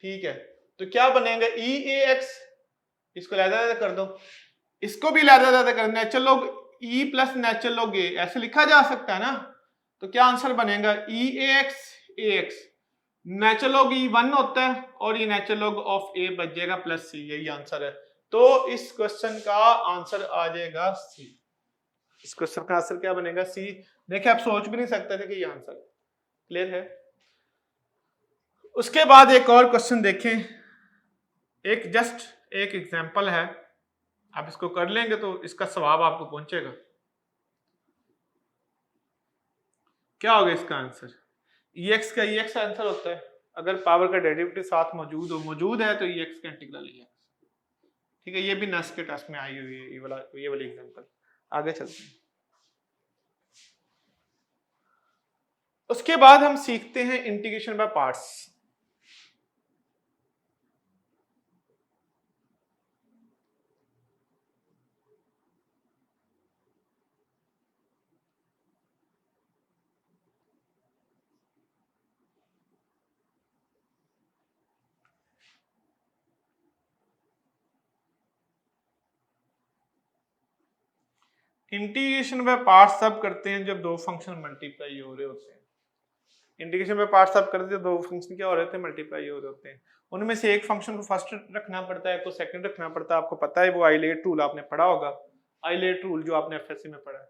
Speaker 1: ठीक है, तो क्या बनेगा EAX, इसको लहदा कर दो, इसको भी लहदा कर, natural log E plus natural log A ऐसे लिखा जा सकता है ना। तो क्या आंसर बनेगा EAX AX, natural log E 1 होता है और ये नेचुरल लॉग ऑफ A बच जाएगा प्लस C, यही आंसर है। तो इस क्वेश्चन का आंसर आ जाएगा C। इस क्वेश्चन का आंसर क्या बनेगा? C। देखिए आप सोच भी नहीं सकते थे कि ये आंसर क्लियर है। उसके बाद एक और क्वेश्चन देखें, एक जस्ट एक एग्जांपल है, आप इसको कर लेंगे तो इसका सवाब आपको पहुंचेगा। क्या होगा इसका आंसर? EX का EX आंसर होता है, अगर पावर का डेरिवेटिव साथ मौजूद है तो EX का इंटीग्रल EX। ठीक है, ये भी नस के टेस्ट में आई हुई है ये वाली एग्जांपल। आगे चलते हैं। उसके बाद हम सीखते हैं integration by parts. Integration by parts तब करते हैं जब दो फंक्शन मल्टीप्लाई हो रहे होते हैं। इंटीग्रेशन बाय पार्ट्स तब करते हैं दो फंक्शन क्या हो रहे होते हैं, मल्टीप्लाई हो रहे होते हैं। उनमें से एक फंक्शन को फर्स्ट रखना पड़ता है, को सेकंड रखना पड़ता है। आपको पता है वो आइलेट रूल आपने पढ़ा होगा, आइलेट रूल जो आपने एफएससी में पढ़ा है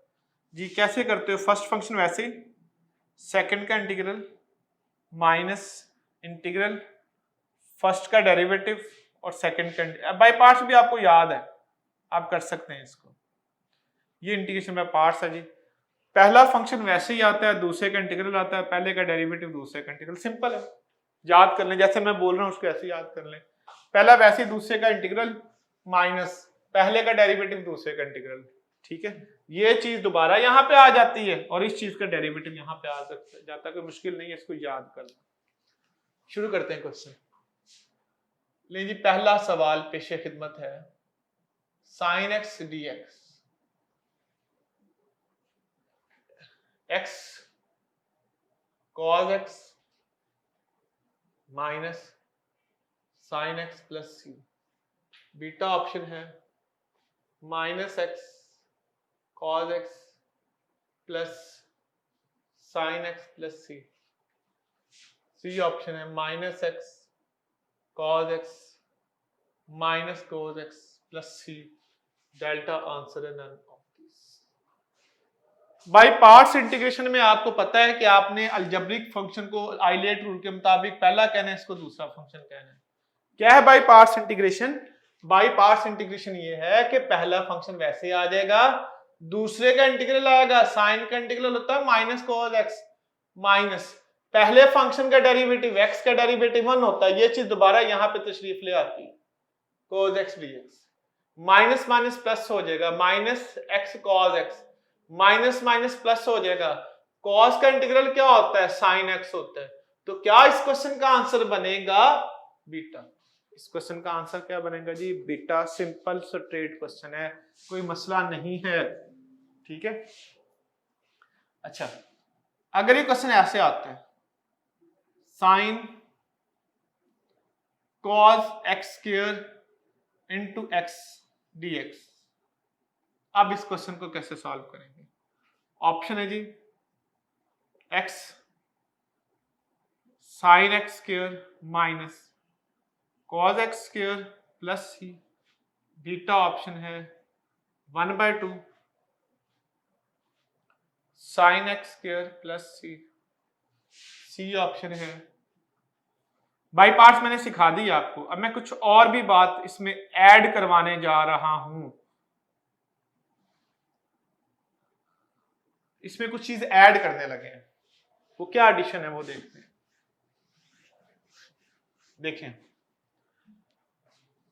Speaker 1: जी। कैसे करते हो? फर्स्ट फंक्शन वैसे ही, सेकंड का इंटीग्रल माइनस इंटीग्रल फर्स्ट का डेरिवेटिव और सेकंड का बाय पार्ट्स भी आपको याद है, आप कर सकते हैं इसको। ये इंटीग्रेशन बाय पार्ट्स है जी। पहला फंक्शन वैसे ही आता है, दूसरे का इंटीग्रल आता है, पहले का डेरिवेटिव दूसरे का इंटीग्रल। सिंपल है, याद कर लें, जैसे मैं बोल रहा हूं उसको ऐसे याद कर लें। पहला वैसे ही, दूसरे का इंटीग्रल माइनस पहले का डेरिवेटिव दूसरे का इंटीग्रल। ठीक है, ये चीज दोबारा यहाँ पे आ जाती है और इस चीज का डेरिवेटिव यहाँ पे आ जाता है। कोई मुश्किल नहीं है, इसको याद करना। शुरू करते हैं क्वेश्चन। ले जी, पहला सवाल पेशे खिदमत है, sine X D X, x cos x minus sine x plus C. Beta option है minus x cos x plus sine x plus C. C option है minus x cos x minus cos x plus C. Delta answer है none. By parts integration में आपको पता है कि आपने algebraic function को आइलेट रूल के मुताबिक पहला कहना है, इसको दूसरा फंक्शन कहना है। क्या है by parts integration? By parts integration ये है कि पहला फंक्शन वैसे आ जाएगा, दूसरे का इंटीग्रल आएगा, साइन का इंटीग्रल होता है माइनस कॉस एक्स, माइनस पहले फंक्शन का डेरिवेटिव एक्स का डेरिवेटिव 1 होता है, ये चीज दोबारा यहां पे तशरीफ ले आती है, cos x dx, minus minus plus हो जाएगा, minus x cos x, minus minus plus हो जाएगा, cos का इंटीग्रल क्या होता है? sin x होता है। तो क्या इस क्वेश्चन का आंसर बनेगा? बीटा। इस क्वेश्चन का आंसर क्या बनेगा जी? बीटा। सिंपल स्ट्रेट क्वेश्चन है, कोई मसला नहीं है, ठीक है। अच्छा, अगर ये क्वेश्चन ऐसे आता है, sine cos x square into x dx, अब इस क्वेश्चन को कैसे सॉल्व करेंगे? ऑप्शन है जी x sine X square minus cos x square plus C, beta option है 1/2 sine X square plus C, C option है। बाई पार्ट्स मैंने सिखा दी आपको, अब मैं कुछ और भी बात इसमें ऐड करवाने जा रहा हूं, इसमें कुछ चीज ऐड करने लगे हैं, वो क्या एडिशन है वो देखते हैं। देखें,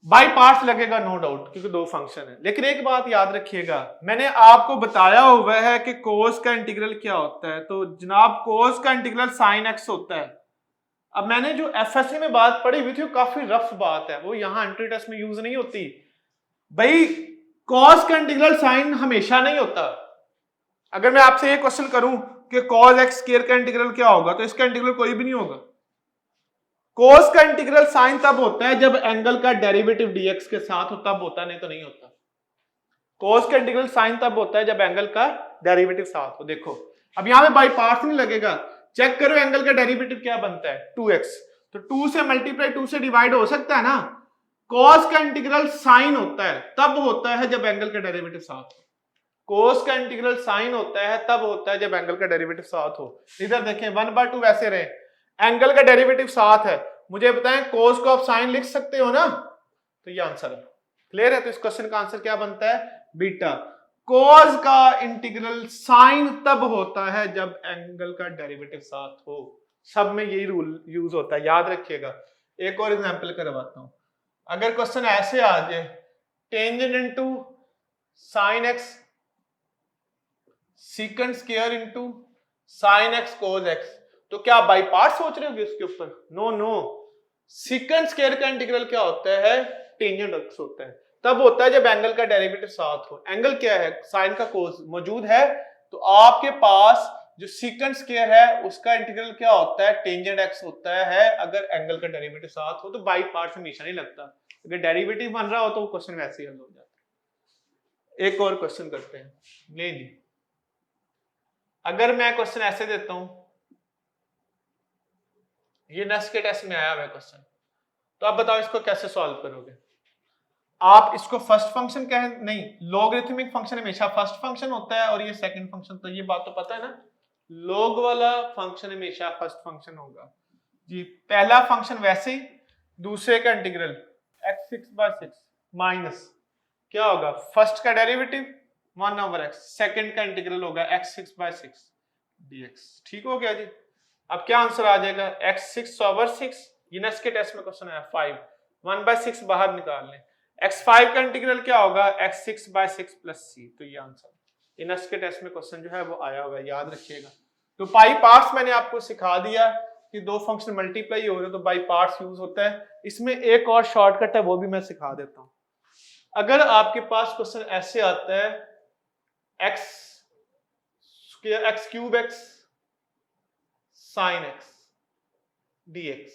Speaker 1: बाई पार्ट्स लगेगा नो डाउट, क्योंकि दो फंक्शन है, लेकिन एक बात याद रखिएगा, मैंने आपको बताया हुआ है कि कोस का इंटीग्रल क्या होता है, तो जनाब कोस का इंटीग्रल साइन एक्स होता है। अब मैंने जो एफएससी में बात पढ़ी हुई थी वो काफी रफ बात है, वो यहां एंट्री टेस्ट में यूज नहीं होती भाई। कॉस का इंटीग्रल साइन हमेशा नहीं होता। अगर मैं आपसे ये क्वेश्चन करूं कि कॉस एक्स स्क्वायर का इंटीग्रल क्या होगा, तो इसका इंटीग्रल कोई भी नहीं होगा। कोस का इंटीग्रल साइन तब होता है जब एंगल का डेरिवेटिव डीएक्स के साथ हो, तब होता, नहीं तो नहीं होता। कोस का इंटीग्रल साइन तब होता है जब एंगल का डेरिवेटिव साथ हो। देखो अब यहां पे बाई पार्ट्स नहीं लगेगा, चेक करो एंगल का डेरिवेटिव क्या बनता है 2x, तो 2 से मल्टीप्लाई 2 से डिवाइड हो सकता है ना। cos का इंटीग्रल साइन होता है तब होता है जब एंगल का डेरिवेटिव साथ हो। cos का इंटीग्रल साइन होता है तब होता है जब एंगल का डेरिवेटिव साथ हो। इधर देखें 1/2 वैसे रहे, एंगल का डेरिवेटिव साथ है, मुझे बताएं cos को आप साइन लिख सकते हो ना, तो ये आंसर है। क्लियर है? तो इस क्वेश्चन का आंसर क्या बनता है? बीटा। cos का इंटीग्रल साइन तब होता है जब एंगल का डेरिवेटिव साथ हो। सब में यही रूल यूज होता है, याद रखिएगा। एक और एग्जांपल करवाता हूं, अगर क्वेश्चन ऐसे आ जाए tangent into sine x secant square into sine x cos x, तो क्या बाई पार्ट सोच रहे होगे उसके ऊपर? नो नो, सीकेंट स्क्वायर का इंटीग्रल क्या होता है? टेंजेंट एक्स होता है, तब होता है जब एंगल का डेरिवेटिव साथ हो। एंगल क्या है? साइन का कोस मौजूद है, तो आपके पास जो सीकेंट स्क्वायर है उसका इंटीग्रल क्या होता है? टेंजेंट एक्स होता है। अगर एंगल का डेरिवेटिव साथ हो तो बाई पार्ट हमेशा नहीं लगता, अगर डेरिवेटिव बन रहा हो तो क्वेश्चन वैसे ही हल हो जाता है। एक और क्वेश्चन करते हैं, ले जी। अगर मैं क्वेश्चन ऐसे देता हूं, ये नेक्स्ट के टेस्ट में आया हुआ क्वेश्चन, तो आप बताओ इसको कैसे सॉल्व करोगे? आप इसको फर्स्ट फंक्शन कह नहीं, लॉगरिथमिक फंक्शन हमेशा फर्स्ट फंक्शन होता है और ये सेकंड फंक्शन, तो ये बात तो पता है ना, लॉग वाला फंक्शन हमेशा फर्स्ट फंक्शन होगा जी। पहला फंक्शन वैसे ही, दूसरे का इंटीग्रल x6/6 माइनस क्या होगा? फर्स्ट का डेरिवेटिव 1/x, सेकंड का इंटीग्रल होगा x6/6 dx। ठीक हो गया जी। अब क्या आंसर आ जाएगा? x6/6, ये नेक्स्ट के टेस्ट में क्वेश्चन आया 5, 1/6 बाहर निकाल लें, x5 का इंटीग्रल क्या होगा? x6/6 प्लस c, तो ये आंसर इन के टेस्ट में क्वेश्चन जो है वो आया होगा, याद रखिएगा। तो बाई पार्ट्स मैंने आपको सिखा दिया कि दो फंक्शन मल्टीप्लाई हो रहे तो बाई पार्ट्स यूज होता है। इसमें एक और शॉर्टकट है, वो भी मैं सिखा देता हूं। अगर आपके पास क्वेश्चन ऐसे आता है x³ sin x dx,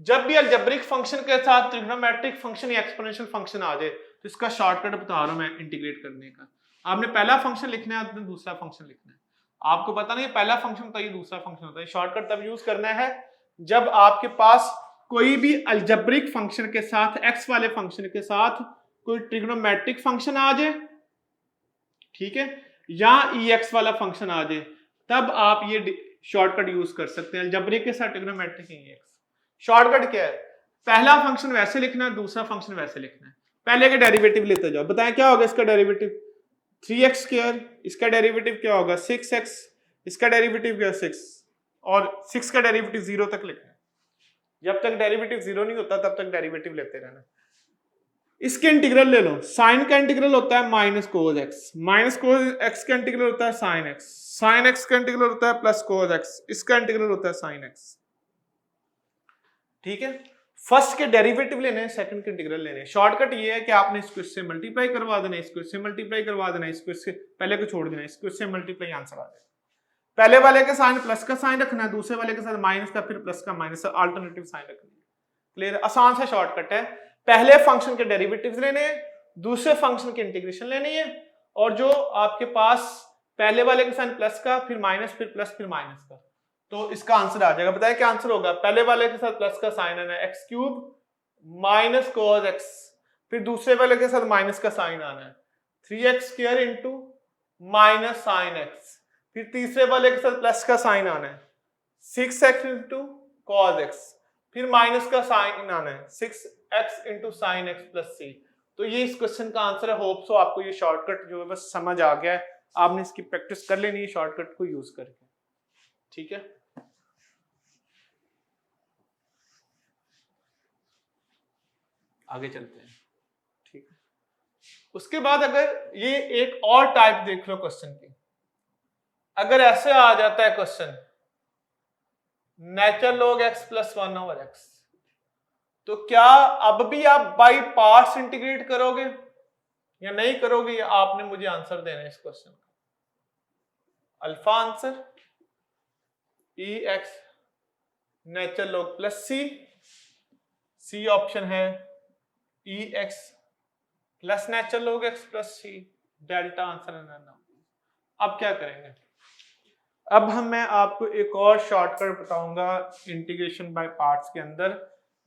Speaker 1: जब भी अलजेब्रिक फंक्शन के साथ ट्रिग्नोमेट्रिक फंक्शन या एक्सपोनेंशियल फंक्शन आ जाए तो इसका शॉर्टकट बता रहा हूं मैं इंटीग्रेट करने का। आपने पहला फंक्शन लिखना है, आपने दूसरा फंक्शन लिखना है। आपको पता नहीं पहला फंक्शन होता है, दूसरा फंक्शन होता है। शॉर्टकट तब यूज करना है जब आपके पास कोई भी अलजेब्रिक फंक्शन के साथ, एक्स वाले फंक्शन के साथ कोई ट्रिग्नोमेट्रिक फंक्शन आ जाए, ठीक है, या एक्स वाला फंक्शन आ जाए, तब आप ये शॉर्टकट यूज कर सकते हैं। अलजेब्रिक के साथ ट्रिग्नोमेट्रिक एक्स, शॉर्टकट क्या है, पहला फंक्शन वैसे लिखना है, दूसरा फंक्शन वैसे लिखना है। पहले का डेरिवेटिव लेते जाओ, बताएं क्या होगा इसका डेरिवेटिव 3x स्क्वायर, इसका डेरिवेटिव क्या होगा 6x, इसका डेरिवेटिव क्या 6, और 6 का डेरिवेटिव 0 तक लिखना है। जब तक डेरिवेटिव 0 नहीं होता तब तक डेरिवेटिव लेते रहना। इसके इंटीग्रल ले लो, साइन का इंटीग्रल होता है minus cos x, minus cos x का इंटीग्रल होता है साइन एक्स, साइन एक्स का इंटीग्रल होता है प्लस कोस एक्स, इसका इंटीग्रल होता है साइन एक्स। ठीक है, फर्स्ट के डेरिवेटिव लेने हैं, सेकंड के इंटीग्रल लेने हैं। शॉर्टकट ये है कि आपने इसको इससे मल्टीप्लाई करवा देना, इसको इससे मल्टीप्लाई करवा देना, इसको इससे पहले को छोड़ देना, इसको इससे मल्टीप्लाई, आंसर आ जाएगा। पहले वाले के साइन प्लस का साइन रखना है, दूसरे वाले के साथ माइनस का, फिर प्लस का माइनस, अल्टरनेटिव साइन रखना है। क्लियर, आसान सा शॉर्टकट है। पहले फंक्शन के डेरिवेटिव्स लेने हैं, दूसरे फंक्शन की इंटीग्रेशन लेनी है, और जो आपके पास पहले वाले के साइन प्लस का, फिर माइनस, फिर प्लस, फिर माइनस का, तो इसका आंसर आ जाएगा। बताया क्या आंसर होगा, पहले वाले के साथ प्लस का साइन आना है x cube minus cos x, फिर दूसरे वाले के साथ माइनस का साइन आना है 3x square into minus sine x, फिर तीसरे वाले के साथ प्लस का साइन आना है 6x इंटू कॉस एक्स, फिर माइनस का साइन आना है 6x into sine X plus C. तो ये इस क्वेश्चन का आंसर है। होप सो आपको ये शॉर्टकट जो है बस समझ आ गया है, आपने इसकी प्रैक्टिस कर लेनी है शॉर्टकट को यूज करके। ठीक है, आगे चलते हैं। ठीक है, उसके बाद अगर ये एक और टाइप देख लो क्वेश्चन की, अगर ऐसे आ जाता है question natural log x plus 1 over x, तो क्या अब भी आप बाई पार्ट्स इंटीग्रेट करोगे या नहीं करोगे, ये आपने मुझे आंसर देना है इस क्वेश्चन का। Alpha answer E X natural log plus C option है E X plus natural log x plus C, delta answer है ना। अब क्या करेंगे, अब मैं आपको एक और शॉर्टकट बताऊंगा इंटीग्रेशन बाय पार्ट्स के अंदर,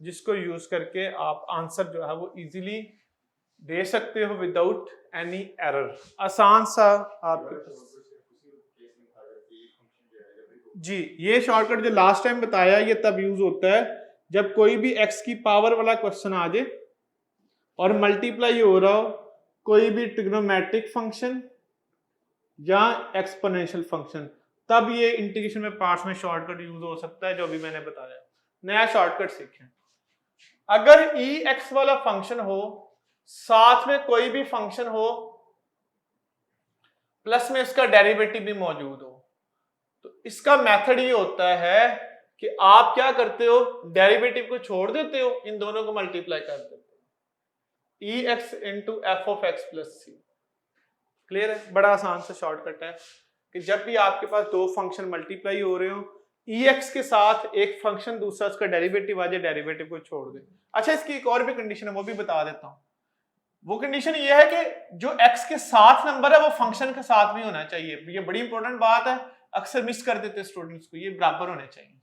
Speaker 1: जिसको यूज करके आप आंसर जो है वो इजीली दे सकते हो विदाउट एनी एरर। आसान सा आपके जी, ये शॉर्टकट जो लास्ट टाइम बताया ये तब यूज होता है जब कोई भी x की पावर वाला क्वेश्चन आ जाए और मल्टीप्लाई हो रहा हो कोई भी ट्रिग्नोमेट्रिक फंक्शन या एक्सपोनेंशियल फंक्शन, तब ये इंटीग्रेशन में पार्ट्स में शॉर्टकट यूज हो सकता है, जो भी मैंने बताया। नया शॉर्टकट सीखें, अगर ex वाला फंक्शन हो, साथ में कोई भी फंक्शन हो, प्लस में इसका डेरिवेटिव भी मौजूद हो, तो इसका मेथड ये होता है कि आप क्या करते हो, डेरिवेटिव को छोड़ देते हो, इन दोनों को मल्टीप्लाई कर देते हो, ex into F of x plus C. Clear है, बड़ा आसान सा शॉर्टकट है कि जब भी आपके पास दो फंक्शन मल्टीप्लाई हो रहे हो, ex के साथ एक फंक्शन दूसरा उसका डेरिवेटिव आ जाए, डेरिवेटिव को छोड़ दे। अच्छा, इसकी एक और भी कंडीशन है, वो भी बता देता हूं। वो कंडीशन ये है कि जो x के साथ नंबर है वो फंक्शन के साथ भी होना चाहिए। ये बड़ी इंपॉर्टेंट बात है, अक्सर मिस कर देते स्टूडेंट्स को, ये बराबर होने चाहिए।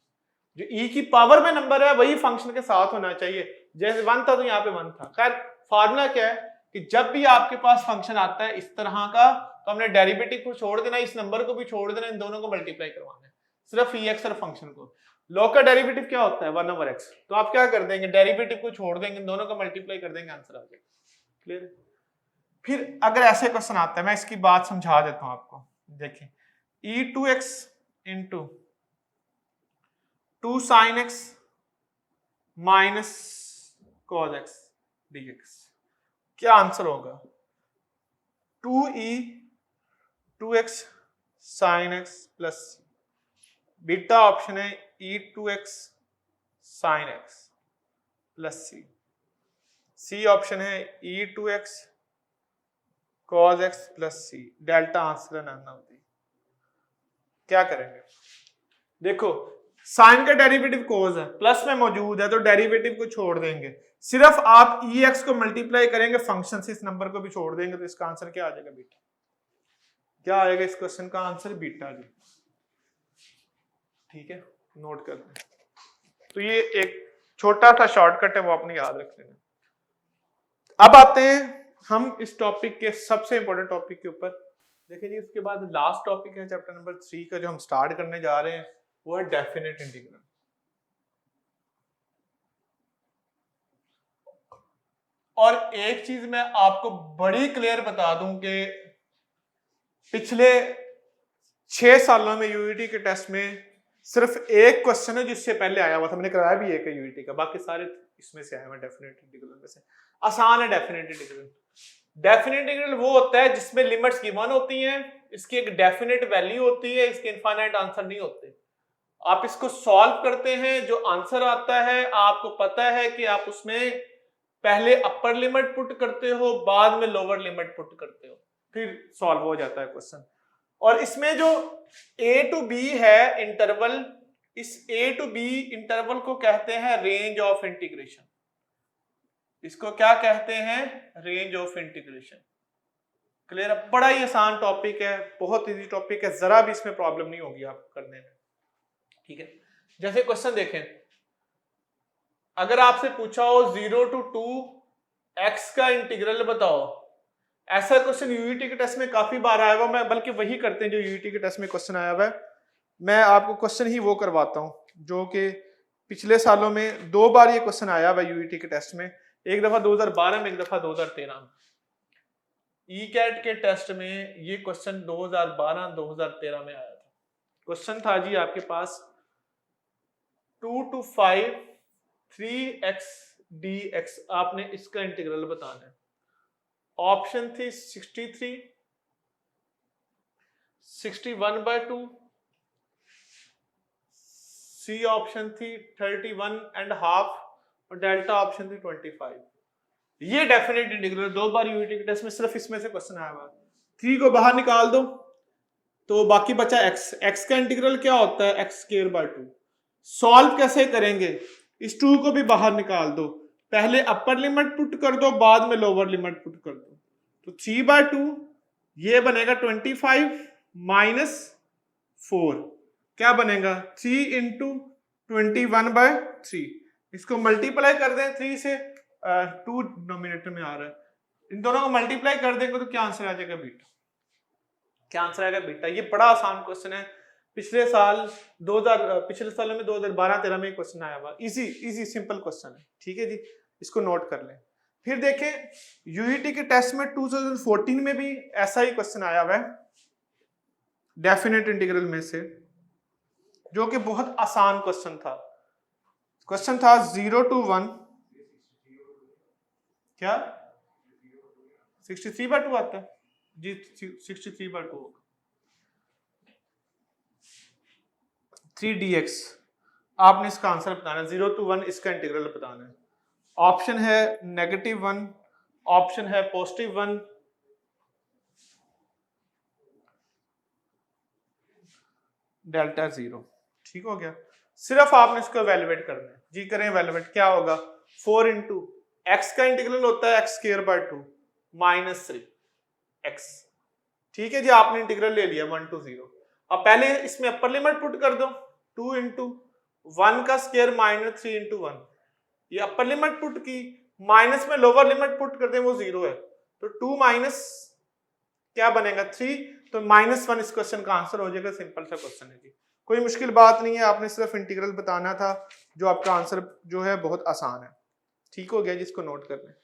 Speaker 1: जो e की पावर में नंबर है वही फंक्शन के साथ होना चाहिए। जैसे 1 था तो यहाँ पे 1 था। खैर, फार्मूला क्या है कि जब भी आपके पास फंक्शन आता है इस तरह का, तो हमने डेरिवेटिव को छोड़ देना, इस नंबर को भी छोड़ देना, इन दोनों को मल्टीप्लाई करवाना है, सिर्फ ex और फंक्शन को। लॉग का डेरिवेटिव क्या होता है 1 ओवर x, तो आप क्या कर देंगे, डेरिवेटिव को छोड़ देंगे, इन दोनों को मल्टीप्लाई कर देंगे, आंसर आ जाएगा। क्लियर है। फिर अगर ऐसे क्वेश्चन आता है, मैं इसकी बात समझा देता हूं आपको। देखिए, e2x into 2 sin x minus cos x dx, क्या आंसर होगा, 2e 2x sin x plus beta option है e2x sin x plus C option है e2x cos x plus C, delta answer है नन ऑफ दी। क्या करेंगे, देखो sign का derivative cos है, प्लस में मौजूद है तो डेरिवेटिव को छोड़ देंगे, सिर्फ आप ex को मल्टीप्लाई करेंगे फंक्शन से, इस नंबर को भी छोड़ देंगे, तो इसका आंसर क्या आ जाएगा, बीटा। क्या आएगा इस क्वेश्चन का आंसर, बीटा जी। ठीक है, नोट कर लें। तो ये एक छोटा सा शॉर्टकट है, वो आपने याद रख लेना। अब आते हैं हम इस टॉपिक के सबसे इंपॉर्टेंट टॉपिक के ऊपर। देखिए जी, उसके बाद लास्ट टॉपिक है चैप्टर नंबर 3 का जो हम स्टार्ट करने जा रहे हैं, वो है डेफिनेट इंटीग्रल। और एक चीज मैं आपको बड़ी क्लियर बता दूं कि पिछले 6 सालों में यूईटी के टेस्ट में सिर्फ एक क्वेश्चन है जिससे पहले आया हुआ था, मैंने कराया भी एक है यूईटी का, बाकी सारे इसमें से आए हुए डेफिनेट इंटीग्रल में से। आसान है डेफिनेट इंटीग्रल। डेफिनेट इंटीग्रल वो होता है जिसमें लिमिट्स गिवन होती हैं, इसकी एक डेफिनेट वैल्यू होती है, इसके इनफाइनाइट आंसर नहीं होते। आप इसको सॉल्व करते हैं, जो आंसर आता है आपको पता है कि आप उसमें पहले अपर लिमिट पुट करते हो, बाद में लोअर लिमिट पुट करते हो, फिर सॉल्व हो जाता है क्वेश्चन। और इसमें जो ए टू बी है इंटरवल, इस ए टू बी इंटरवल को कहते हैं रेंज ऑफ इंटीग्रेशन। इसको क्या कहते हैं? Range of integration. क्लियर है? बड़ा ही आसान टॉपिक है, बहुत इजी टॉपिक है, जरा भी इसमें प्रॉब्लम नहीं होगी आपको करने में। ठीक है, जैसे क्वेश्चन देखें, अगर आपसे पूछा हो 0 to 2 x का इंटीग्रल बताओ, ऐसा क्वेश्चन यूईटी के टेस्ट में काफी बार आया हुआ, मैं बल्कि वही करते हैं जो यूईटी के टेस्ट में क्वेश्चन आया हुआ है। मैं आपको क्वेश्चन ही वो करवाता हूं जो कि पिछले सालों में 2 बार ये क्वेश्चन आया हुआ यूईटी के टेस्ट में, एक दफा 2012 में, एक दफा 2013 में। ई कैट के टेस्ट में ये क्वेश्चन 2012-2013 में आया था। क्वेश्चन था जी आपके पास 2 to 5 3x dx, आपने इसका इंटीग्रल बताना है। ऑप्शन थी 63, 61/2, सी ऑप्शन थी 31.5 और डेल्टा ऑप्शन थी 25। ये डेफिनेट इंटीग्रल 2 बार यूईटी के टेस्ट में सिर्फ इसमें से क्वेश्चन आया हुआ। 3 को बाहर निकाल दो तो बाकी बचा x। x का इंटीग्रल क्या होता है? x²/2। सॉल्व कैसे करेंगे? इस 2 को भी बाहर निकाल दो, पहले अपर लिमिट पुट कर दो, बाद में लोअर लिमिट पुट कर दो, तो 3/2 ये बनेगा 25 माइनस 4, क्या बनेगा? 3 इंटू 21/3। इसको मल्टीप्लाई कर दें 3 से, 2 डिनोमिनेटर में आ रहा है, इन दोनों को मल्टीप्लाई कर देंगे तो क्या आंसर आ जाएगा? बीटा। क्या आंसर आएगा? बीटा। ये बड़ा आसान क्वेश्चन है, पिछले साल पिछले सालों में 2012-13 में क्वेश्चन आया हुआ, इजी सिंपल क्वेश्चन है। ठीक है जी, इसको नोट कर लें। फिर देखें यूईटी के टेस्ट में 2014 में भी ऐसा ही क्वेश्चन आया हुआ है डेफिनेट इंटीग्रल में से, जो कि बहुत आसान क्वेश्चन था। क्वेश्चन था 0 to 1, क्या 63/2 आता है जी? 63/2 होगा। 3 dx, आपने इसका आंसर बताना है। 0 to 1 इसका इंटीग्रल बताना है। ऑप्शन है -1, ऑप्शन है +1, डेल्टा 0। ठीक हो गया? सिर्फ आपने इसको इवैल्यूएट करना है जी। करें इवैल्यूएट, क्या होगा? 4 इंटू x का इंटीग्रल होता है x²/2 माइनस 3x। ठीक है जी, आपने इंटीग्रल ले लिया 1 to 0। अब पहले इसमें अपर लिमिट पुट कर दो, 2 इंटू 1 का स्क्वायर माइनस 3 इंटू 1, ये अपर लिमिट पुट की, माइनस में लोअर लिमिट पुट कर दें, वो 0 है, तो 2 माइनस क्या बनेगा? 3, तो -1 इस क्वेश्चन का आंसर हो जाएगा। सिंपल सा क्वेश्चन है जी, कोई मुश्किल बात नहीं है, आपने सिर्फ इंटीग्रल बताना था, जो आपका आंसर जो है बहुत आसान है। ठीक हो गया, जिसको नोट कर लें।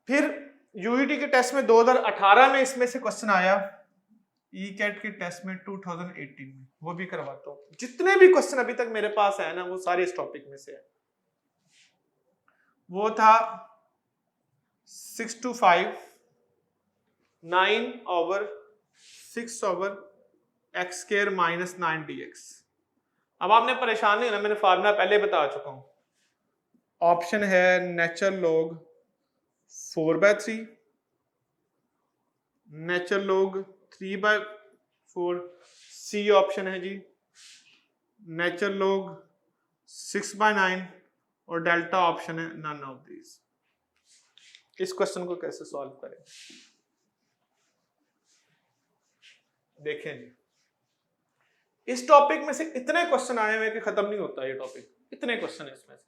Speaker 1: फिर यूईटी के टेस्ट में 2018 में इसमें से क्वेश्चन आया, ई कैट के टेस्ट में 2018 में, वो भी करवाता हूं। जितने भी क्वेश्चन अभी तक मेरे पास है ना, वो सारे इस टॉपिक में से है। वो था 6 to 5 9/6/x² माइनस 9 dx। अब आपने परेशान नहीं होना, मैंने फार्मूला पहले बता चुका हूं। ऑप्शन है natural log 4/3, natural log 3/4, C option है जी नेचुरल लॉग 6/9 और डेल्टा ऑप्शन है नन ऑफ दीज। इस क्वेश्चन को कैसे सॉल्व करें? देखें जी, इस टॉपिक में से इतने क्वेश्चन आए हुए कि खत्म नहीं होता ये टॉपिक, इतने क्वेश्चन है इसमें से।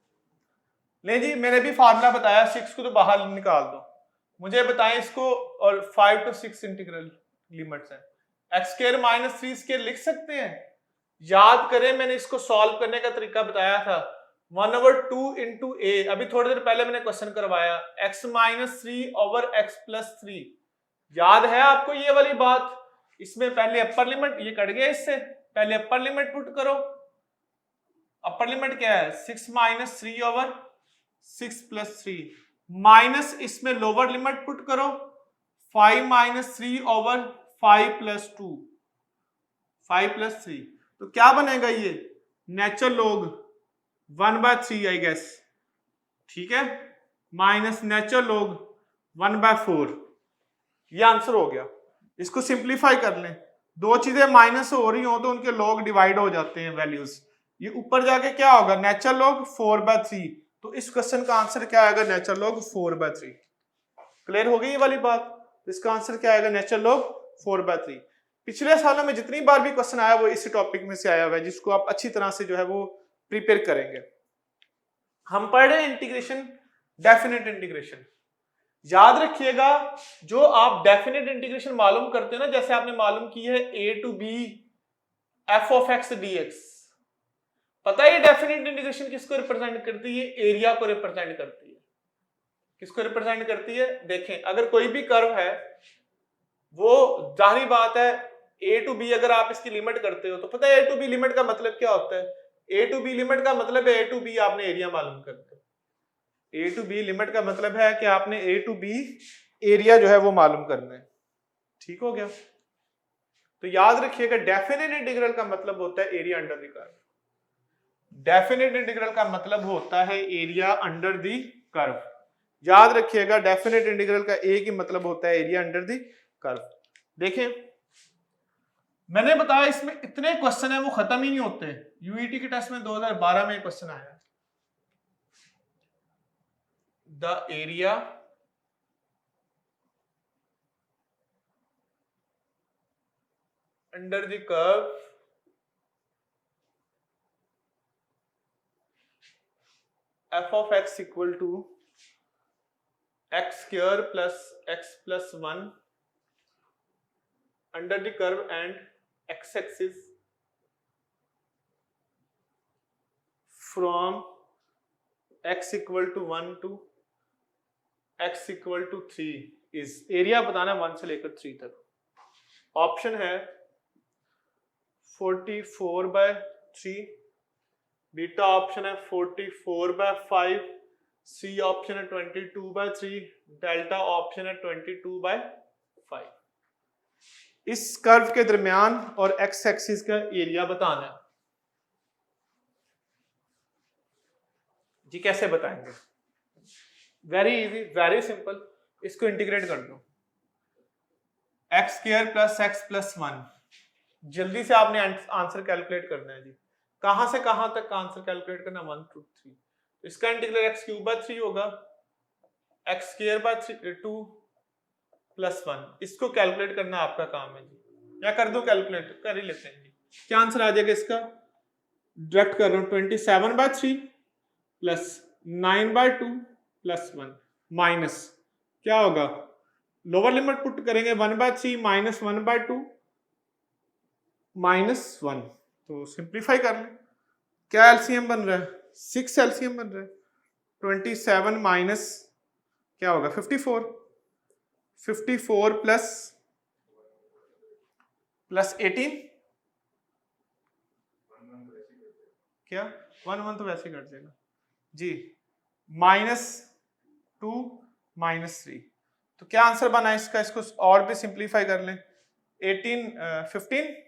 Speaker 1: ले जी, मैंने भी फार्मूला बताया, 6 को तो बाहर निकाल दो, मुझे बताएं इसको, और 5 to 6 इंटीग्रल लिमिट्स हैं। x² माइनस 3² लिख सकते हैं? याद करें, मैंने इसको सॉल्व करने का तरीका बताया था, 1/2 इंटू ए। अभी थोड़ी देर पहले मैंने क्वेश्चन करवाया x-3/x+3। याद है आपको ये वाली बात? इसमें पहले अपर लिमिट, ये कट गया इससे, पहले अपर लिमिट पुट करो। अपर लिमिट क्या है 6-3/6+3 माइनस इसमें लोअर लिमिट पुट करो 5-3/5+2 5+3। तो क्या बनेगा ये नेचुरल लॉग 1/3 आई गेस, ठीक है, माइनस नेचुरल लॉग 1/4। ये आंसर हो गया। इसको सिंप्लीफाई कर लें, दो चीजें माइनस हो रही हो तो उनके लॉग डिवाइड हो जाते हैं वैल्यूज। ये ऊपर जाके क्या होगा नेचुरल लॉग 4/3। तो इस क्वेश्चन का आंसर क्या आएगा नेचुरल लॉग 4/3। क्लियर हो गई ये वाली बात? इसका आंसर क्या आएगा नेचुरल लॉग 4/3। पिछले सालों में जितनी बार भी क्वेश्चन आया वो इसी टॉपिक में से आया हुआ है, जिसको आप अच्छी तरह से जो है वो प्रिपेयर करेंगे। हम पढ़ रहे हैं इंटीग्रेशन, डेफिनेट इंटीग्रेशन। याद रखिएगा जो आप डेफिनेट इंटीग्रेशन मालूम करते हो ना, जैसे आपने मालूम की है a to b f(x) dx, पता है ये डेफिनेट इंटीग्रेशन किसको रिप्रेजेंट करती है? एरिया को रिप्रेजेंट करती है। किसको रिप्रेजेंट करती है? देखें, अगर कोई भी कर्व है वो जाहिर बात है a to b, अगर आप इसकी लिमिट करते हो तो पता है a to b लिमिट का मतलब क्या होता है? a to b लिमिट का मतलब है a to b आपने एरिया मालूम करते हो। a to b लिमिट का मतलब है कि आपने a to b एरिया जो है वो मालूम करना है। ठीक हो गया? तो याद रखिएगा डेफिनेट इंटीग्रल का मतलब होता है area under the curve. Definite integral का मतलब होता है एरिया अंडर द कर्व। याद रखिएगा डेफिनेट इंटीग्रल का एक ही मतलब होता है एरिया अंडर द कर्व। देखें, मैंने बताया इसमें इतने क्वेश्चन है वो खत्म ही नहीं होते। यूईटी के टेस्ट में 2012 में क्वेश्चन आया, the area under the curve f of x equal to x square plus x plus 1 under the curve and x axis from x equal to 1 to x equal to 3 is, area बताना 1 से लेकर 3 तक। Option है 44/3, beta option है 44/5, सी option है 22/3, delta option है 22/5। इस curve के दरमियान और एक्स एक्सिस का एरिया बताना है जी। कैसे बताएंगे? Very easy, very simple. इसको इंटीग्रेट कर दो, x square plus x plus 1। जल्दी से आपने आंसर कैलकुलेट करना है जी। कहां से कहां तक का आंसर कैलकुलेट करना? 1 to 3। इसका इंटीग्रल x³ होगा, x² 2 प्लस 1। इसको कैलकुलेट करना आपका काम है जी। या कर दो कैलकुलेट, कर ही लेते हैं जी। क्या आंसर आ जाएगा इसका? डायरेक्ट कर रहा हूं, 27/3 प्लस 9/2 प्लस 1 माइनस क्या होगा? लोअर लिमिट पुट करेंगे 1/3 माइनस 1/2 माइनस 1। तो सिंप्लीफाई कर लें, क्या एलसीएम बन रहा है? 6 एलसीएम बन रहा है। 27 माइनस क्या होगा? 54। 54 प्लस 18 क्या 1 तो वैसे कट जाएगा जी, -2 -3। तो क्या आंसर बना इसका? इसको और भी सिंप्लीफाई कर लें, 15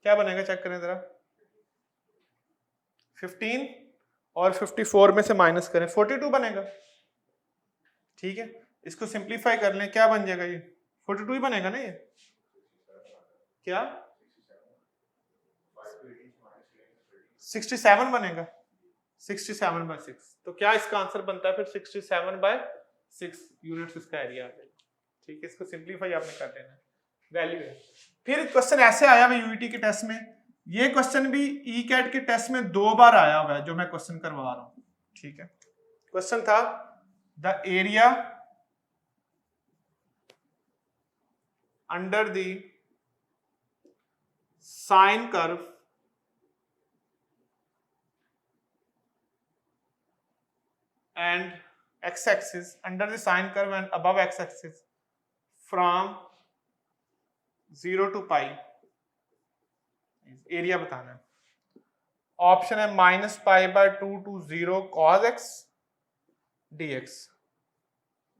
Speaker 1: क्या बनेगा चेक करें जरा। 15 और 54 में से माइनस करें 42 बनेगा। ठीक है, इसको सिंप्लीफाई कर लें, क्या बन जाएगा? ये 42 ही बनेगा ना ये। क्या 67 बनेगा? 67/6। तो क्या इसका आंसर बनता है फिर? 67/6 यूनिट्स इसका एरिया आ जाएगा। ठीक है, इसको सिंप्लीफाई आपने कर लेना, वैल्यू है। फिर क्वेश्चन ऐसे आया हुआ यूईटी के टेस्ट में, ये क्वेश्चन भी ई कैट के टेस्ट में 2 बार आया हुआ है जो मैं क्वेश्चन करवा रहा हूं। ठीक है, क्वेश्चन था the area under the sine curve and x-axis under the sine curve and above x-axis from 0 to pi, area बताना है। ऑप्शन है -π/2 to 0 cos x dx,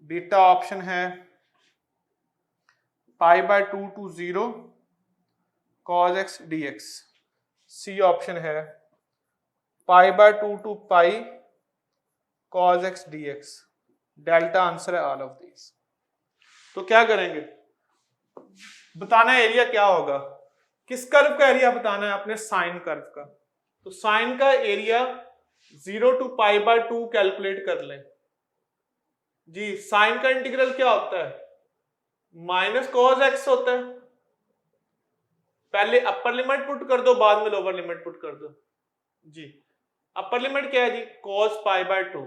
Speaker 1: beta option है π/2 to 0 cos x dx, C option है π/2 to pi cos x dx। Delta answer है all of these. तो क्या करेंगे, बताना है एरिया क्या होगा, किस कर्व का एरिया बताना है आपने, साइन कर्व का। तो साइन का एरिया 0 to π/2 कैलकुलेट कर लें जी। साइन का इंटीग्रल क्या होता है, माइनस cos x होता है। पहले अपर लिमिट पुट कर दो, बाद में लोअर लिमिट पुट कर दो जी। अपर लिमिट क्या है जी, cos π/2,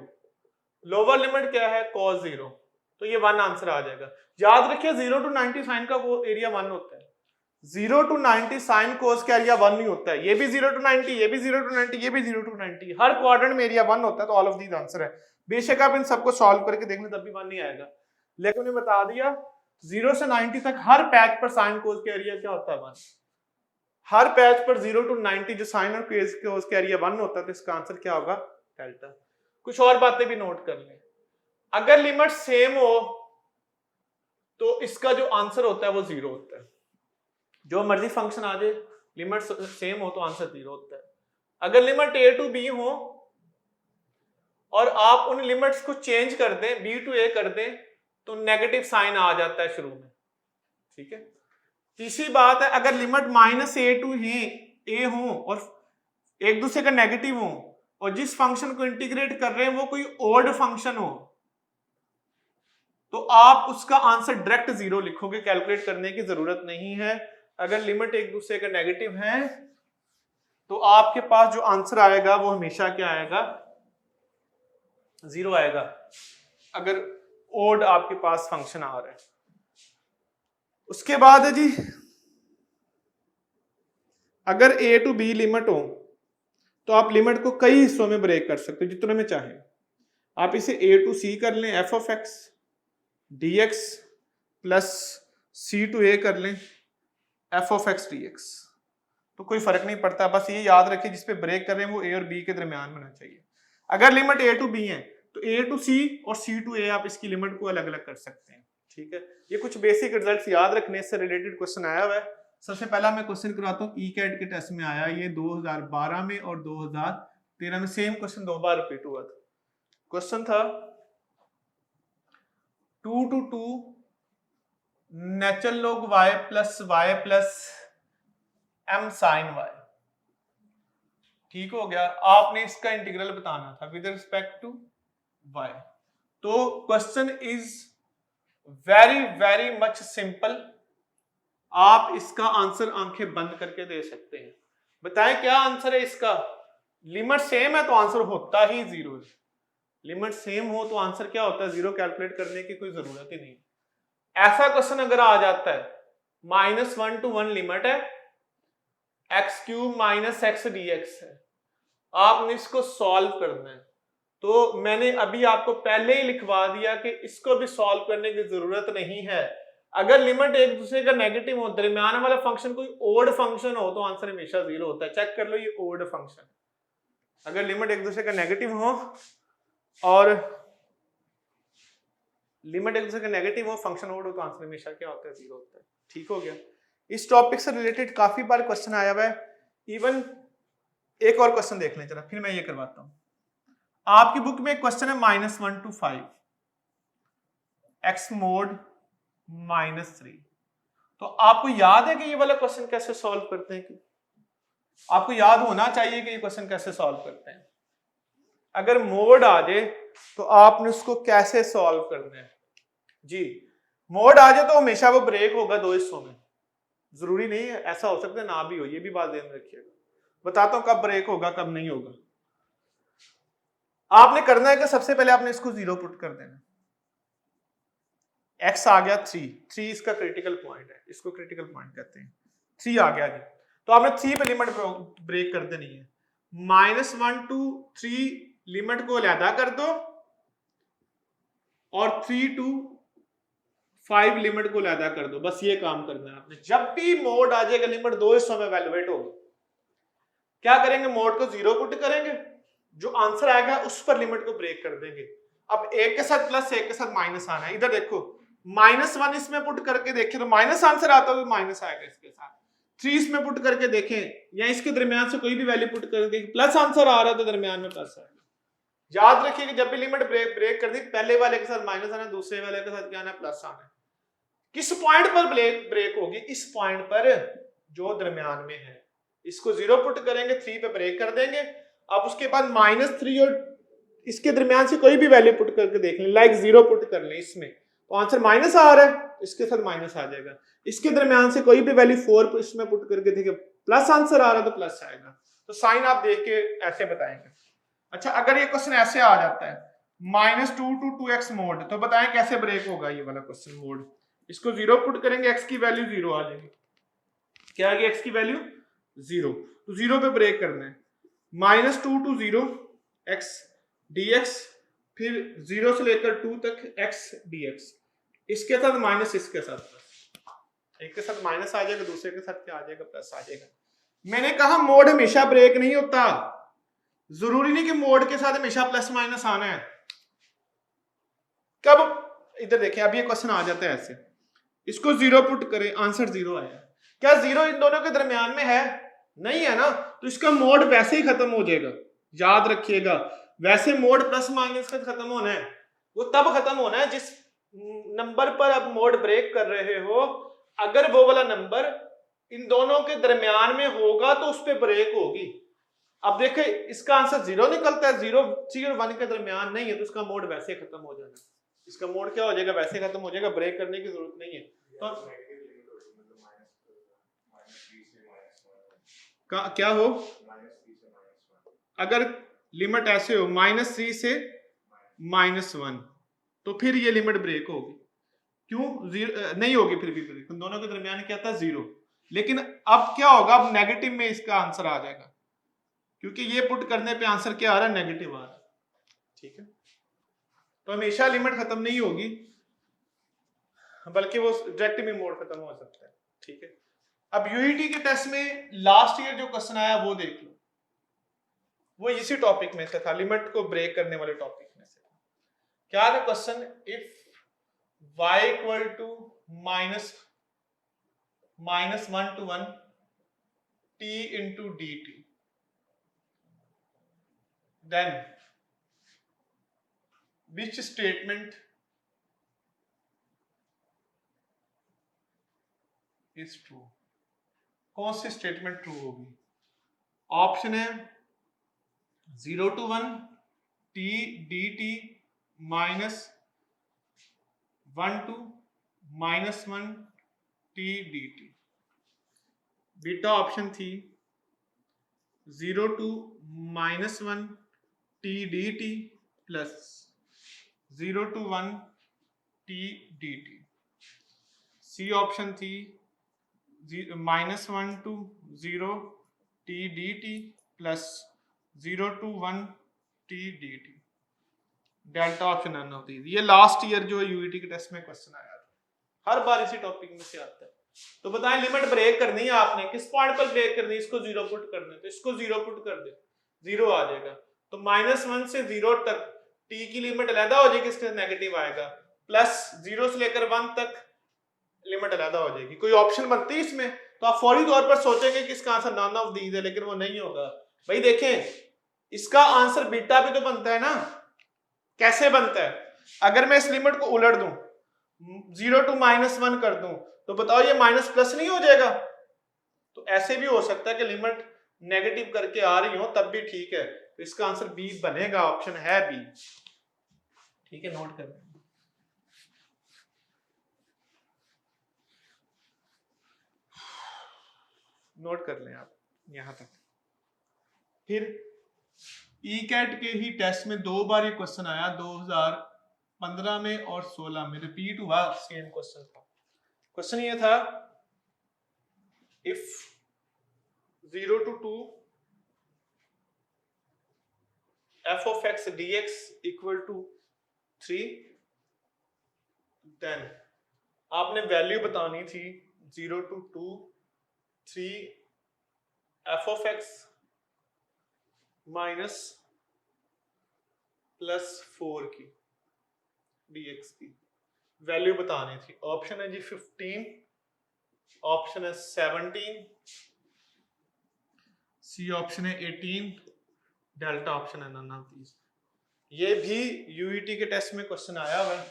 Speaker 1: लोअर लिमिट क्या है, cos 0, तो ये 1 आंसर आ जाएगा। याद रखिए 0 to 90 साइन का वो एरिया 1 होता है, 0 to 90 साइन कोस का एरिया 1 नहीं होता है। ये भी 0 to 90, ये भी 0 to 90, ये भी 0 to 90, हर क्वाड्रेंट में एरिया 1 होता है। तो ऑल ऑफ दीज आंसर है। बेशक आप इन सबको सॉल्व करके देख लें तब भी 1 नहीं आएगा, लेकिन उन्हें बता दिया 0 से 90 तक हर पैच पर साइन कोस का एरिया क्या होता है, 1। हर पैच पर 0 to 90 जो साइन और कोस का एरिया 1 होता है, तो इसका आंसर क्या होगा, डेल्टा। कुछ और बातें भी नोट कर लें, अगर लिमिट सेम हो तो इसका जो आंसर होता है वो 0 होता है। जो मर्जी फंक्शन आ जाए, लिमिट सेम हो तो आंसर 0 होता है। अगर लिमिट a to b हो और आप उन लिमिट्स को चेंज कर दें, b to a कर दें, तो नेगेटिव साइन आ जाता है शुरू में, ठीक है। तीसरी बात है, अगर लिमिट -a to a हो और एक दूसरे का नेगेटिव हो और जिस फंक्शन को इंटीग्रेट कर रहे हैं वो कोई ओड फंक्शन हो, तो आप उसका आंसर डायरेक्ट 0 लिखोगे, कैलकुलेट करने की जरूरत नहीं है। अगर लिमिट एक दूसरे का नेगेटिव है तो आपके पास जो आंसर आएगा वो हमेशा क्या आएगा, 0 आएगा, अगर ओड आपके पास फंक्शन आ रहा है। उसके बाद है जी, अगर a to b लिमिट हो तो आप लिमिट को कई हिस्सों में ब्रेक कर सकते हो, जितने में चाहें। आप इसे a to c कर लें, f of x dx plus c to a कर लें, f of x dx, तो कोई फर्क नहीं पड़ता। बस ये याद रखिए जिस पे ब्रेक कर रहे हैं वो a और b के दरमियान होना चाहिए। अगर लिमिट a to b है तो a to c और c to a आप इसकी लिमिट को अलग अलग कर सकते हैं, ठीक है। ये कुछ बेसिक रिजल्ट्स याद रखने से रिलेटेड क्वेश्चन आया हुआ है। सबसे पहला मैं क्वेश्चन करवाता हूँ, ई-कैट के टेस्ट में आया, ये 2012 में और 2013 में सेम क्वेश्चन 2 बार रिपीट हुआ था। क्वेश्चन था 2 to 2 natural log y plus y plus m sin y, ठीक हो गया। आपने इसका इंटीग्रल बताना था विद रिस्पेक्ट टू y। तो question is very very much simple, आप इसका आंसर आंखें बंद करके दे सकते हैं। बताएं क्या आंसर है इसका, लिमिट सेम है तो आंसर होता ही 0 है। लिमिट सेम हो तो आंसर क्या होता है, 0, कैलकुलेट करने की कोई जरूरत ही नहीं। ऐसा क्वेश्चन अगर आ जाता है, -1 to 1 लिमिट है, x³ माइनस x dx है, आपने इसको सॉल्व करना है। तो मैंने अभी आपको पहले ही लिखवा दिया कि इसको भी सॉल्व करने की जरूरत नहीं है। अगर लिमिट एक दूसरे का नेगेटिव हो, दरमियान वाला फंक्शन कोई ओड फंक्शन हो, तो आंसर हमेशा 0 होता है। चेक कर लो, ये ओड फंक्शन। अगर लिमिट एक दूसरे का नेगेटिव हो और लिमिट एक दूसरे का नेगेटिव हो, फंक्शन ओड हो, तो आंसर हमेशा क्या होता है, 0 होता है। ठीक हो गया। इस टॉपिक से रिलेटेड काफी बार क्वेश्चन आया हुआ है। इवन एक और क्वेश्चन देख लें जरा, फिर मैं ये करवाता हूं। आपकी बुक में एक क्वेश्चन है -1 to 5 x mod -3। तो आपको याद है कि ये वाला क्वेश्चन कैसे सॉल्व करते हैं? आपको याद होना चाहिए कि ये क्वेश्चन कैसे सॉल्व करते हैं। अगर मोड आ जाए तो आपने उसको कैसे सॉल्व करना है जी। मोड आ जाए तो हमेशा वो ब्रेक होगा 2 हिस्सों में, जरूरी नहीं है, ऐसा हो सकता है ना भी हो, ये भी बात ध्यान रखिएगा। बताता हूं कब ब्रेक होगा कब नहीं होगा। आपने करना है कि सबसे पहले आपने इसको 0 पुट कर देना। x आ गया 3 इसका क्रिटिकल पॉइंट है, इसको क्रिटिकल पॉइंट कहते हैं। 3 आ गया जी, तो आपने 3 पे लिमिट ब्रेक कर देनी है। -1 to 3 लिमिट को अलहदा कर दो और 3 to 5 लिमिट को लैदा कर दो। बस ये काम करना है आपने। जब भी मोड आ जाएगा लिमिट दो हिस्सों में वैल्यूएट होगी, क्या करेंगे, मोड को 0 पुट करेंगे, जो आंसर आएगा उस पर लिमिट को ब्रेक कर देंगे। अब एक के साथ प्लस, एक के साथ माइनस आना है। इधर देखो -1 इसमें पुट करके देखें तो माइनस आंसर आता है, तो माइनस आएगा इसके साथ। 3 इसमें पुट करके देखें या इसके दरमियान से कोई भी वैल्यू पुट करके देखें, प्लस आंसर आ रहा है तो दरमियान में प्लस आएगा। याद रखिए कि जब भी लिमिट ब्रेक कर दी, पहले वाले के साथ माइनस आना, दूसरे वाले के साथ क्या आना है, प्लस आना है। किस पॉइंट पर ब्रेक होगी, इस पॉइंट पर जो दरमियान में है। इसको 0 पुट करेंगे, 3 पे ब्रेक कर देंगे। अब उसके बाद -3 और इसके दरमियान से कोई भी वैल्यू पुट करके देख लें, लाइक 0 पुट कर लें इसमें, तो आंसर माइनस आ रहा है, इसके साथ माइनस आ जाएगा। इसके दरमियान से कोई भी वैल्यू 4 इसमें पुट करके देखिए, प्लस आंसर आ रहा है तो प्लस आएगा। तो साइन आप देख के ऐसे बताएंगे। अच्छा, अगर ये क्वेश्चन ऐसे आ जाता है -2 to 2x मोड, तो बताएं कैसे ब्रेक होगा ये वाला क्वेश्चन मोड। इसको 0 पुट करेंगे, x की वैल्यू 0 आ जाएगी। क्या आ गई, x की वैल्यू 0, तो 0 पे ब्रेक करना है। -2 to 0 x dx, फिर 0 से लेकर 2 तक x dx, इसके साथ माइनस, इसके साथ प्लस। एक के साथ माइनस आ जाएगा, दूसरे के साथ क्या आ जाएगा, प्लस आ जाएगा। मैंने कहा मोड हमेशा ब्रेक नहीं होता, जरूरी नहीं कि मोड के साथ हमेशा प्लस माइनस आना है। कब, इधर देखें, अब ये क्वेश्चन आ जाता है ऐसे, इसको 0 पुट करें, आंसर 0 आया। क्या 0 इन दोनों के दरमियान में है, नहीं है ना, तो इसका मोड वैसे ही खत्म हो जाएगा। याद रखिएगा, वैसे मोड प्लस माइनस का खत्म होना है, वो तब खत्म होना है जिस नंबर पर आप मोड ब्रेक कर रहे हो, अगर वो वाला नंबर इन दोनों के दरमियान में होगा तो उस पर ब्रेक होगी। अब देखें, इसका आंसर 0 निकलता है, 0 और 1 के दरमियान नहीं है, तो इसका मोड वैसे खत्म हो जाना है। इसका मोड क्या हो जाएगा, वैसे खत्म हो जाएगा, ब्रेक करने की जरूरत नहीं है। तो क्या हो, अगर लिमिट ऐसे हो -3 से -1, तो फिर ये लिमिट ब्रेक होगी। क्यों नहीं होगी, फिर भी दोनों के दरमियान क्या था, 0। लेकिन अब क्या होगा, अब नेगेटिव में इसका आंसर आ जाएगा, क्योंकि ये पुट करने पे आंसर क्या आ रहा है, नेगेटिव आ रहा है। ठीक है, तो हमेशा लिमिट खत्म नहीं होगी, बल्कि वो डायरेक्ट में मोड खत्म हो सकता है। ठीक है, अब यूईटी के टेस्ट में लास्ट ईयर जो क्वेश्चन आया वो देख लो, वो इसी टॉपिक में से था, लिमिट को ब्रेक करने वाले टॉपिक में से था। क्या था question, if y equal to -1 to 1 t into dt, then which statement is true? कौन सी स्टेटमेंट ट्रू होगी? ऑप्शन है 0 to 1 t dt -1 to -1 t dt। Beta option थी 0 to -1 t dt plus 0 to 1 t dt। C option थी -1 to 0 t dt plus 0 to 1 t dt। Delta option none of these. ये last year जो UET के test में question आया था, हर बार इसी topic में से आता है। तो बताएं, लिमिट ब्रेक करनी है आपने, किस पॉइंट पर ब्रेक करनी है, इसको 0 पुट करना है, तो इसको 0 पुट कर दे, 0 आ जाएगा। तो -1 से 0 तक t की लिमिट अलग हो जाएगी, इसके नेगेटिव आएगा, प्लस 0 से लेकर 1 तक लिमिट अलग हो जाएगी। कोई ऑप्शन बनती है इसमें, तो आप फौरी तौर पर सोचेंगे कि इसका आंसर नन ऑफ दीज है, लेकिन वो नहीं होगा। भाई देखें, इसका आंसर बीटा भी तो बनता है ना। कैसे बनता है, अगर मैं इस लिमिट को उलट दूं, 0 to -1 कर दूं, तो बताओ ये माइनस प्लस नहीं हो जाएगा? तो ऐसे भी हो सकता है कि लिमिट नेगेटिव करके आ रही हो, तब भी ठीक है। तो इसका आंसर बी बनेगा, ऑप्शन है बी। ठीक है, नोट कर नोट कर लें आप यहां तक। फिर ईकैट के ही टेस्ट में 2 बार ये क्वेश्चन आया, 2015 में और 16 में रिपीट हुआ, सेम क्वेश्चन था। क्वेश्चन ये था, if 0 to 2 f of x dx equal to 3, then आपने वैल्यू बतानी थी 0 to 2 3 F of x minus +4 की dx की वैल्यू बतानी थी। ऑप्शन है जी 15, ऑप्शन है 17, सी ऑप्शन है 18, डेल्टा ऑप्शन है नन ऑफ दीज। ये भी यूईटी के टेस्ट में क्वेश्चन आया हुआ है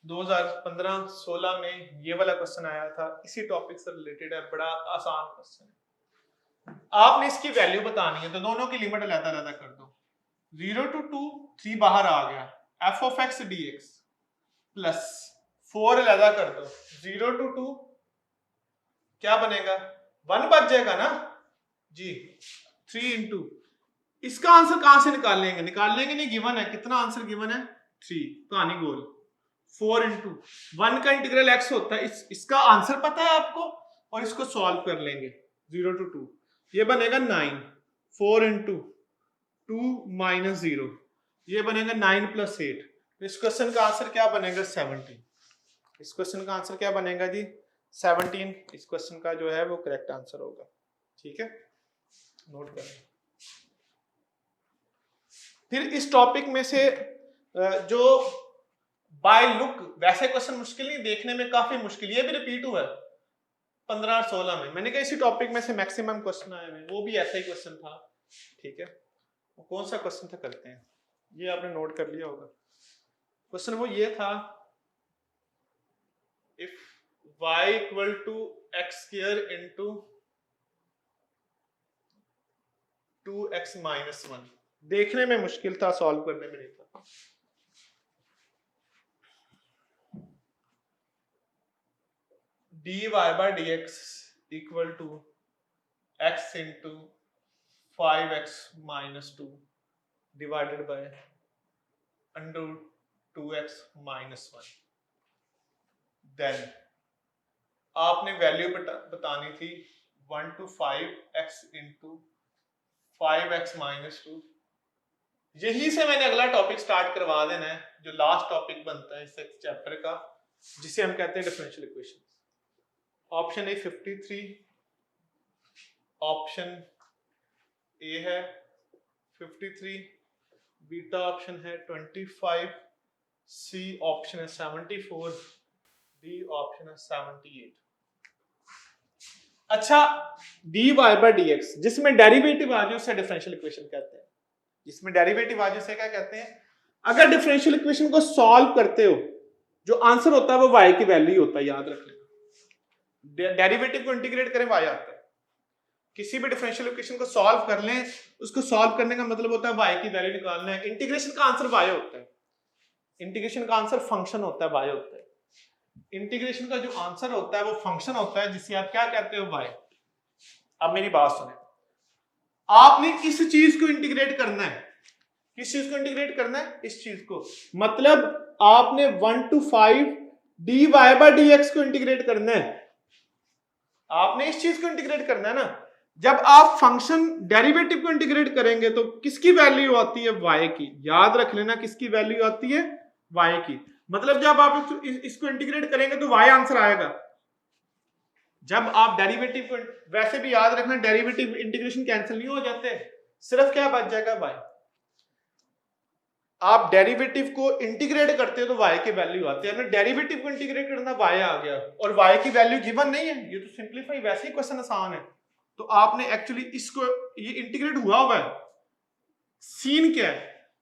Speaker 1: 2015-16 में, ये वाला क्वेश्चन आया था, इसी टॉपिक से रिलेटेड है, बड़ा आसान क्वेश्चन है। आपने इसकी वैल्यू बतानी है तो दोनों की लिमिट अलग-अलग कर दो। 0 to 2 3 बाहर आ गया, F of x dx plus 4 अलग कर दो, 0 to 2 क्या बनेगा 1 बच जाएगा ना जी, 3 इंटू इसका आंसर कहां से निकाल लेंगे, नहीं, गिवन है, कितना आंसर गिवन है 3, कहानी गोल। 4 इंटू 1 का इंटीग्रल x होता है, इसका आंसर पता है आपको और इसको सॉल्व कर लेंगे 0 to 2, ये बनेगा 9, 4 इंटू 2 माइनस 0, ये बनेगा 9 + 8। इस क्वेश्चन का आंसर क्या बनेगा 17। इस क्वेश्चन का आंसर क्या बनेगा जी 17। इस क्वेश्चन का जो है वो करेक्ट आंसर होगा। ठीक है, नोट करें। फिर इस टॉपिक में से जो बाय लुक वैसे क्वेश्चन मुश्किल नहीं, देखने में काफी मुश्किल, ये भी रिपीट हुआ है 15 और 16 में। मैंने कहा इसी टॉपिक में से मैक्सिमम क्वेश्चन आए हैं, वो भी ऐसा ही क्वेश्चन था। ठीक है, वो कौन सा क्वेश्चन था करते हैं, ये आपने नोट कर लिया होगा। क्वेश्चन वो ये था, if y equal to x square into 2x minus 1। देखने में मुश्किल था, सॉल्व करने में नहीं था। dy by dx equal to x into 5x minus 2 divided by under 2x minus 1। Then आपने वैल्यू बतानी थी 1 to 5x into 5x minus 2। यही से मैंने अगला टॉपिक स्टार्ट करवा देना है, जो लास्ट टॉपिक बनता है इस चैप्टर का, जिसे हम कहते हैं differential equation. Option A 53, option A है 53, बीटा ऑप्शन है 25, सी ऑप्शन है 74, डी ऑप्शन है 78। अच्छा, dy by dx जिसमें डेरिवेटिव आ जाए उसे डिफरेंशियल इक्वेशन कहते हैं। जिसमें डेरिवेटिव आ जाए उसे क्या कहते हैं। अगर डिफरेंशियल इक्वेशन को सॉल्व करते हो, जो आंसर होता है वो y की वैल्यू होता है, याद रख लेना। डेरिवेटिव को इंटीग्रेट करें y आता है। किसी भी डिफरेंशियल इक्वेशन को सॉल्व कर लें, उसको सॉल्व करने का मतलब होता है y की वैल्यू निकालना है। इंटीग्रेशन का आंसर y होता है, इंटीग्रेशन का आंसर फंक्शन होता है, y होता है। इंटीग्रेशन का जो आंसर होता है वो फंक्शन होता है, जिसे आप क्या कहते हो y। अब मेरी बात सुने, आपने इस चीज को इंटीग्रेट करना है। किस चीज को इंटीग्रेट करना है, इस चीज को। मतलब आपने 1 to 5 dy by dx को इंटीग्रेट करना है। आपने इस चीज को इंटीग्रेट करना है ना। जब आप फंक्शन डेरिवेटिव को इंटीग्रेट करेंगे तो किसकी वैल्यू आती है, y की। याद रख लेना, किसकी वैल्यू आती है, y की। मतलब जब आप इसको इंटीग्रेट करेंगे तो y आंसर आएगा। जब आप डेरिवेटिव को, वैसे भी याद रखना डेरिवेटिव इंटीग्रेशन कैंसिल नहीं हो जाते, सिर्फ क्या बच जाएगा y। आप डेरिवेटिव को इंटीग्रेट करते हो तो y की वैल्यू आती है। डेरिवेटिव को इंटीग्रेट करना, y आ गया और y की वैल्यू गिवन नहीं है, ये तो सिंपलीफाई, वैसे ही क्वेश्चन आसान है। तो आपने एक्चुअली इसको, ये इंटीग्रेट हुआ हुआ है। सीन क्या है,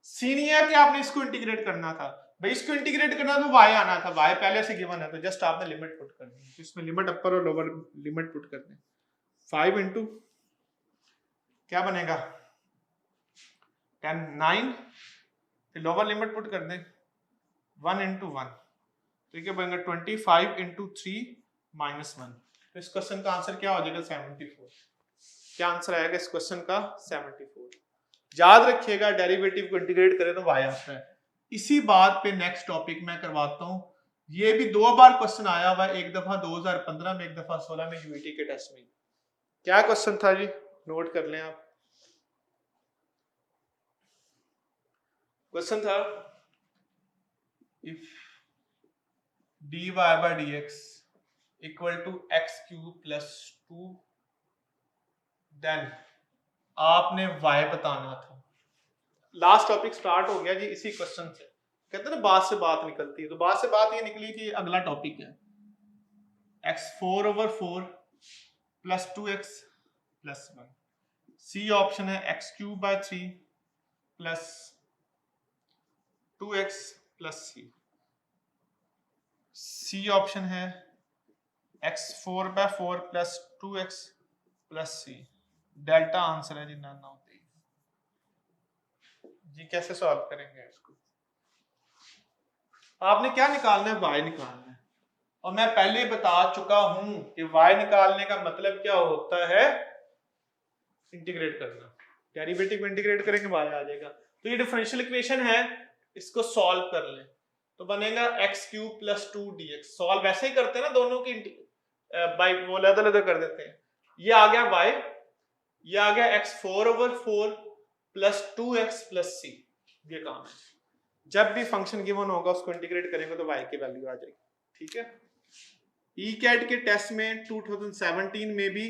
Speaker 1: सीन ये है कि आपने इसको इंटीग्रेट करना था भाई, इसको इंटीग्रेट करना तो y आना था, y पहले से गिवन है, तो जस्ट आपने लिमिट पुट करनी है। इसमें लिमिट अपर और लोअर लिमिट पुट करनी है। 5 इंटू क्या बनेगा 10, 9, फिर लोअर लिमिट पुट कर दें 1 इंटू 1, तो क्या बनेगा 25 इंटू 3 माइनस 1। तो इस क्वेश्चन का आंसर क्या हो जाएगा 74। क्या आंसर आएगा इस क्वेश्चन का 74। याद रखिएगा, डेरिवेटिव को इंटीग्रेट करें तो y आता है। इसी बात पे नेक्स्ट टॉपिक मैं करवाता हूं। ये भी 2 बार क्वेश्चन आया हुआ, एक दफा 2015 में, एक दफा 16 में यूईटी के टेस्ट में। क्या क्वेश्चन था जी, नोट कर लें आप। क्वेश्चन था, if d y by d x equal to x cube plus 2, then आपने y बताना था। लास्ट टॉपिक स्टार्ट हो गया जी इसी क्वेश्चन से। कहते हैं ना बात से बात निकलती है, तो बात से बात ये निकली कि अगला टॉपिक है x4/4 प्लस 2x प्लस 1। सी ऑप्शन है x³ 3 plus 2x plus C option है x4/4 plus 2x plus C. Delta answer है जी नन ऑफ जी। कैसे सॉल्व करेंगे इसको? आपने क्या निकालना है? y निकालना है। और मैं पहले ही बता चुका हूं कि y निकालने का मतलब क्या होता है, इंटीग्रेट करना। डेरिवेटिव को इंटीग्रेट करेंगे y आ जाएगा। तो ये डिफरेंशियल इक्वेशन है, इसको सॉल्व कर लें तो बनेगा x³ प्लस 2 dx। सॉल्व वैसे ही करते हैं ना, दोनों की बाई वो अलग कर देते हैं। ये आ गया y, ये आ गया x4/4 प्लस 2x प्लस सी। ये काम है, जब भी फंक्शन गिवन होगा उसको इंटीग्रेट करेंगे तो y की वैल्यू आ जाएगी। ठीक है। ईकैट के टेस्ट में 2017 में भी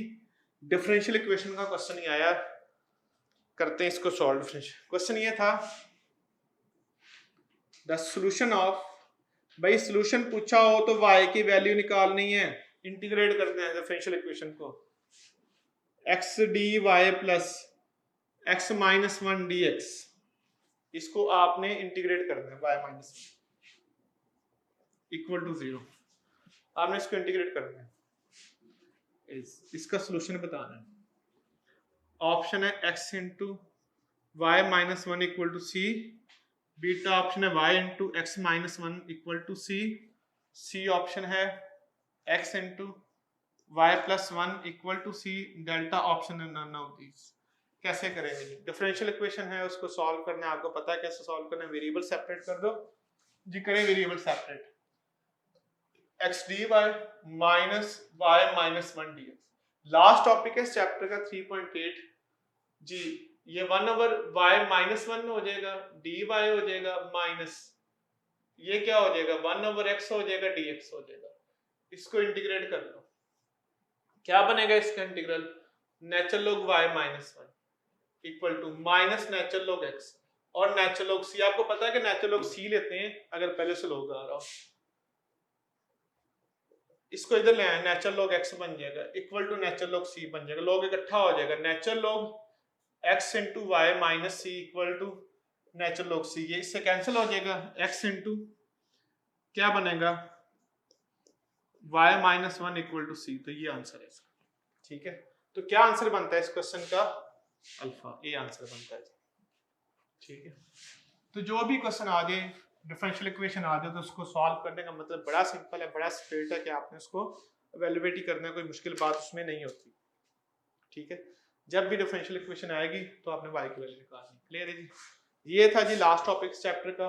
Speaker 1: डिफरेंशियल इक्वेशन का क्वेश्चन ही आया। करते हैं इसको सॉल्व। क्वेश्चन ये था द सॉल्यूशन ऑफ, भाई सॉल्यूशन पूछा हो तो y की वैल्यू निकालनी है, इंटीग्रेट करते हैं डिफरेंशियल इक्वेशन को। x dy plus x minus 1 dx, इसको आपने इंटीग्रेट करना है y माइनस इक्वल टू 0। आपने इसको इंटीग्रेट करना है, इसका सॉल्यूशन बताना है। ऑप्शन है x into y minus 1 equal to c, beta option है y into x minus 1 equal to c, C option है x into y plus 1 equal to c, delta option है नन ऑफ दीज। कैसे करेंगे जी? Differential equation है, उसको solve करना है, आपको पता है कैसे सॉल्व करना है। वेरिएबल सेपरेट कर दो जी, करें variable separate. x dy minus y minus 1 dx last topic है इस चैप्टर का 3.8 जी। ये 1/y माइनस 1 हो जाएगा, dy हो जाएगा माइनस, ये क्या हो जाएगा 1/x हो जाएगा, dx हो जाएगा। इसको इंटीग्रेट कर लो, क्या बनेगा इसका integral? Natural log y minus 1 equal to minus natural log x और नेचुरल लॉग c। आपको पता है कि नेचुरल लॉग c लेते हैं अगर पहले से लॉग आ रहा हो। इसको इधर ले आए, नेचुरल लॉग x बन जाएगा equal to natural log c बन जाएगा, लॉग इकट्ठा हो जाएगा। Natural log x into y minus c equal to natural log c, ये इससे कैंसिल हो जाएगा। x इंटू क्या बनेगा y minus 1 equal to c, तो ये आंसर है इसका। ठीक है, तो क्या आंसर बनता है इस क्वेश्चन का? अल्फा, ये आंसर बनता है। ठीक है, तो जो भी क्वेश्चन आ जाए, डिफरेंशियल इक्वेशन आ जाए, तो उसको सॉल्व करने का मतलब बड़ा सिंपल है, बड़ा स्ट्रेट है कि आपने उसको एवेल्युएट ही करना है, कोई मुश्किल बात उसमें नहीं होती। ठीक है, जब भी डिफरेंशियल इक्वेशन आएगी तो आपने y की वैल्यू निकालनी। क्लियर है जी? ये था जी लास्ट टॉपिक चैप्टर का।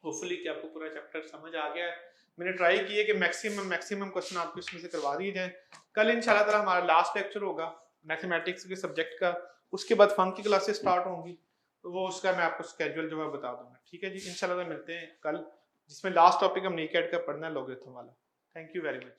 Speaker 1: होपफुली कि आपको पूरा चैप्टर समझ आ गया है। मैंने ट्राई की है कि मैक्सिमम क्वेश्चन आपको इसमें से करवा दिए जाए। कल इंशाल्लाह ताला हमारा लास्ट लेक्चर होगा मैथमेटिक्स के सब्जेक्ट का, उसके बाद फंक की क्लासेस स्टार्ट होंगी, तो वो उसका मैं आपको स्केड्यूल जो है बता दूंगा। ठीक है जी, इंशाल्लाह मिलते हैं कल, जिसमें लास्ट टॉपिक हम नीकेट का पढ़ना है, लॉगरिथम वाला। Thank you very much.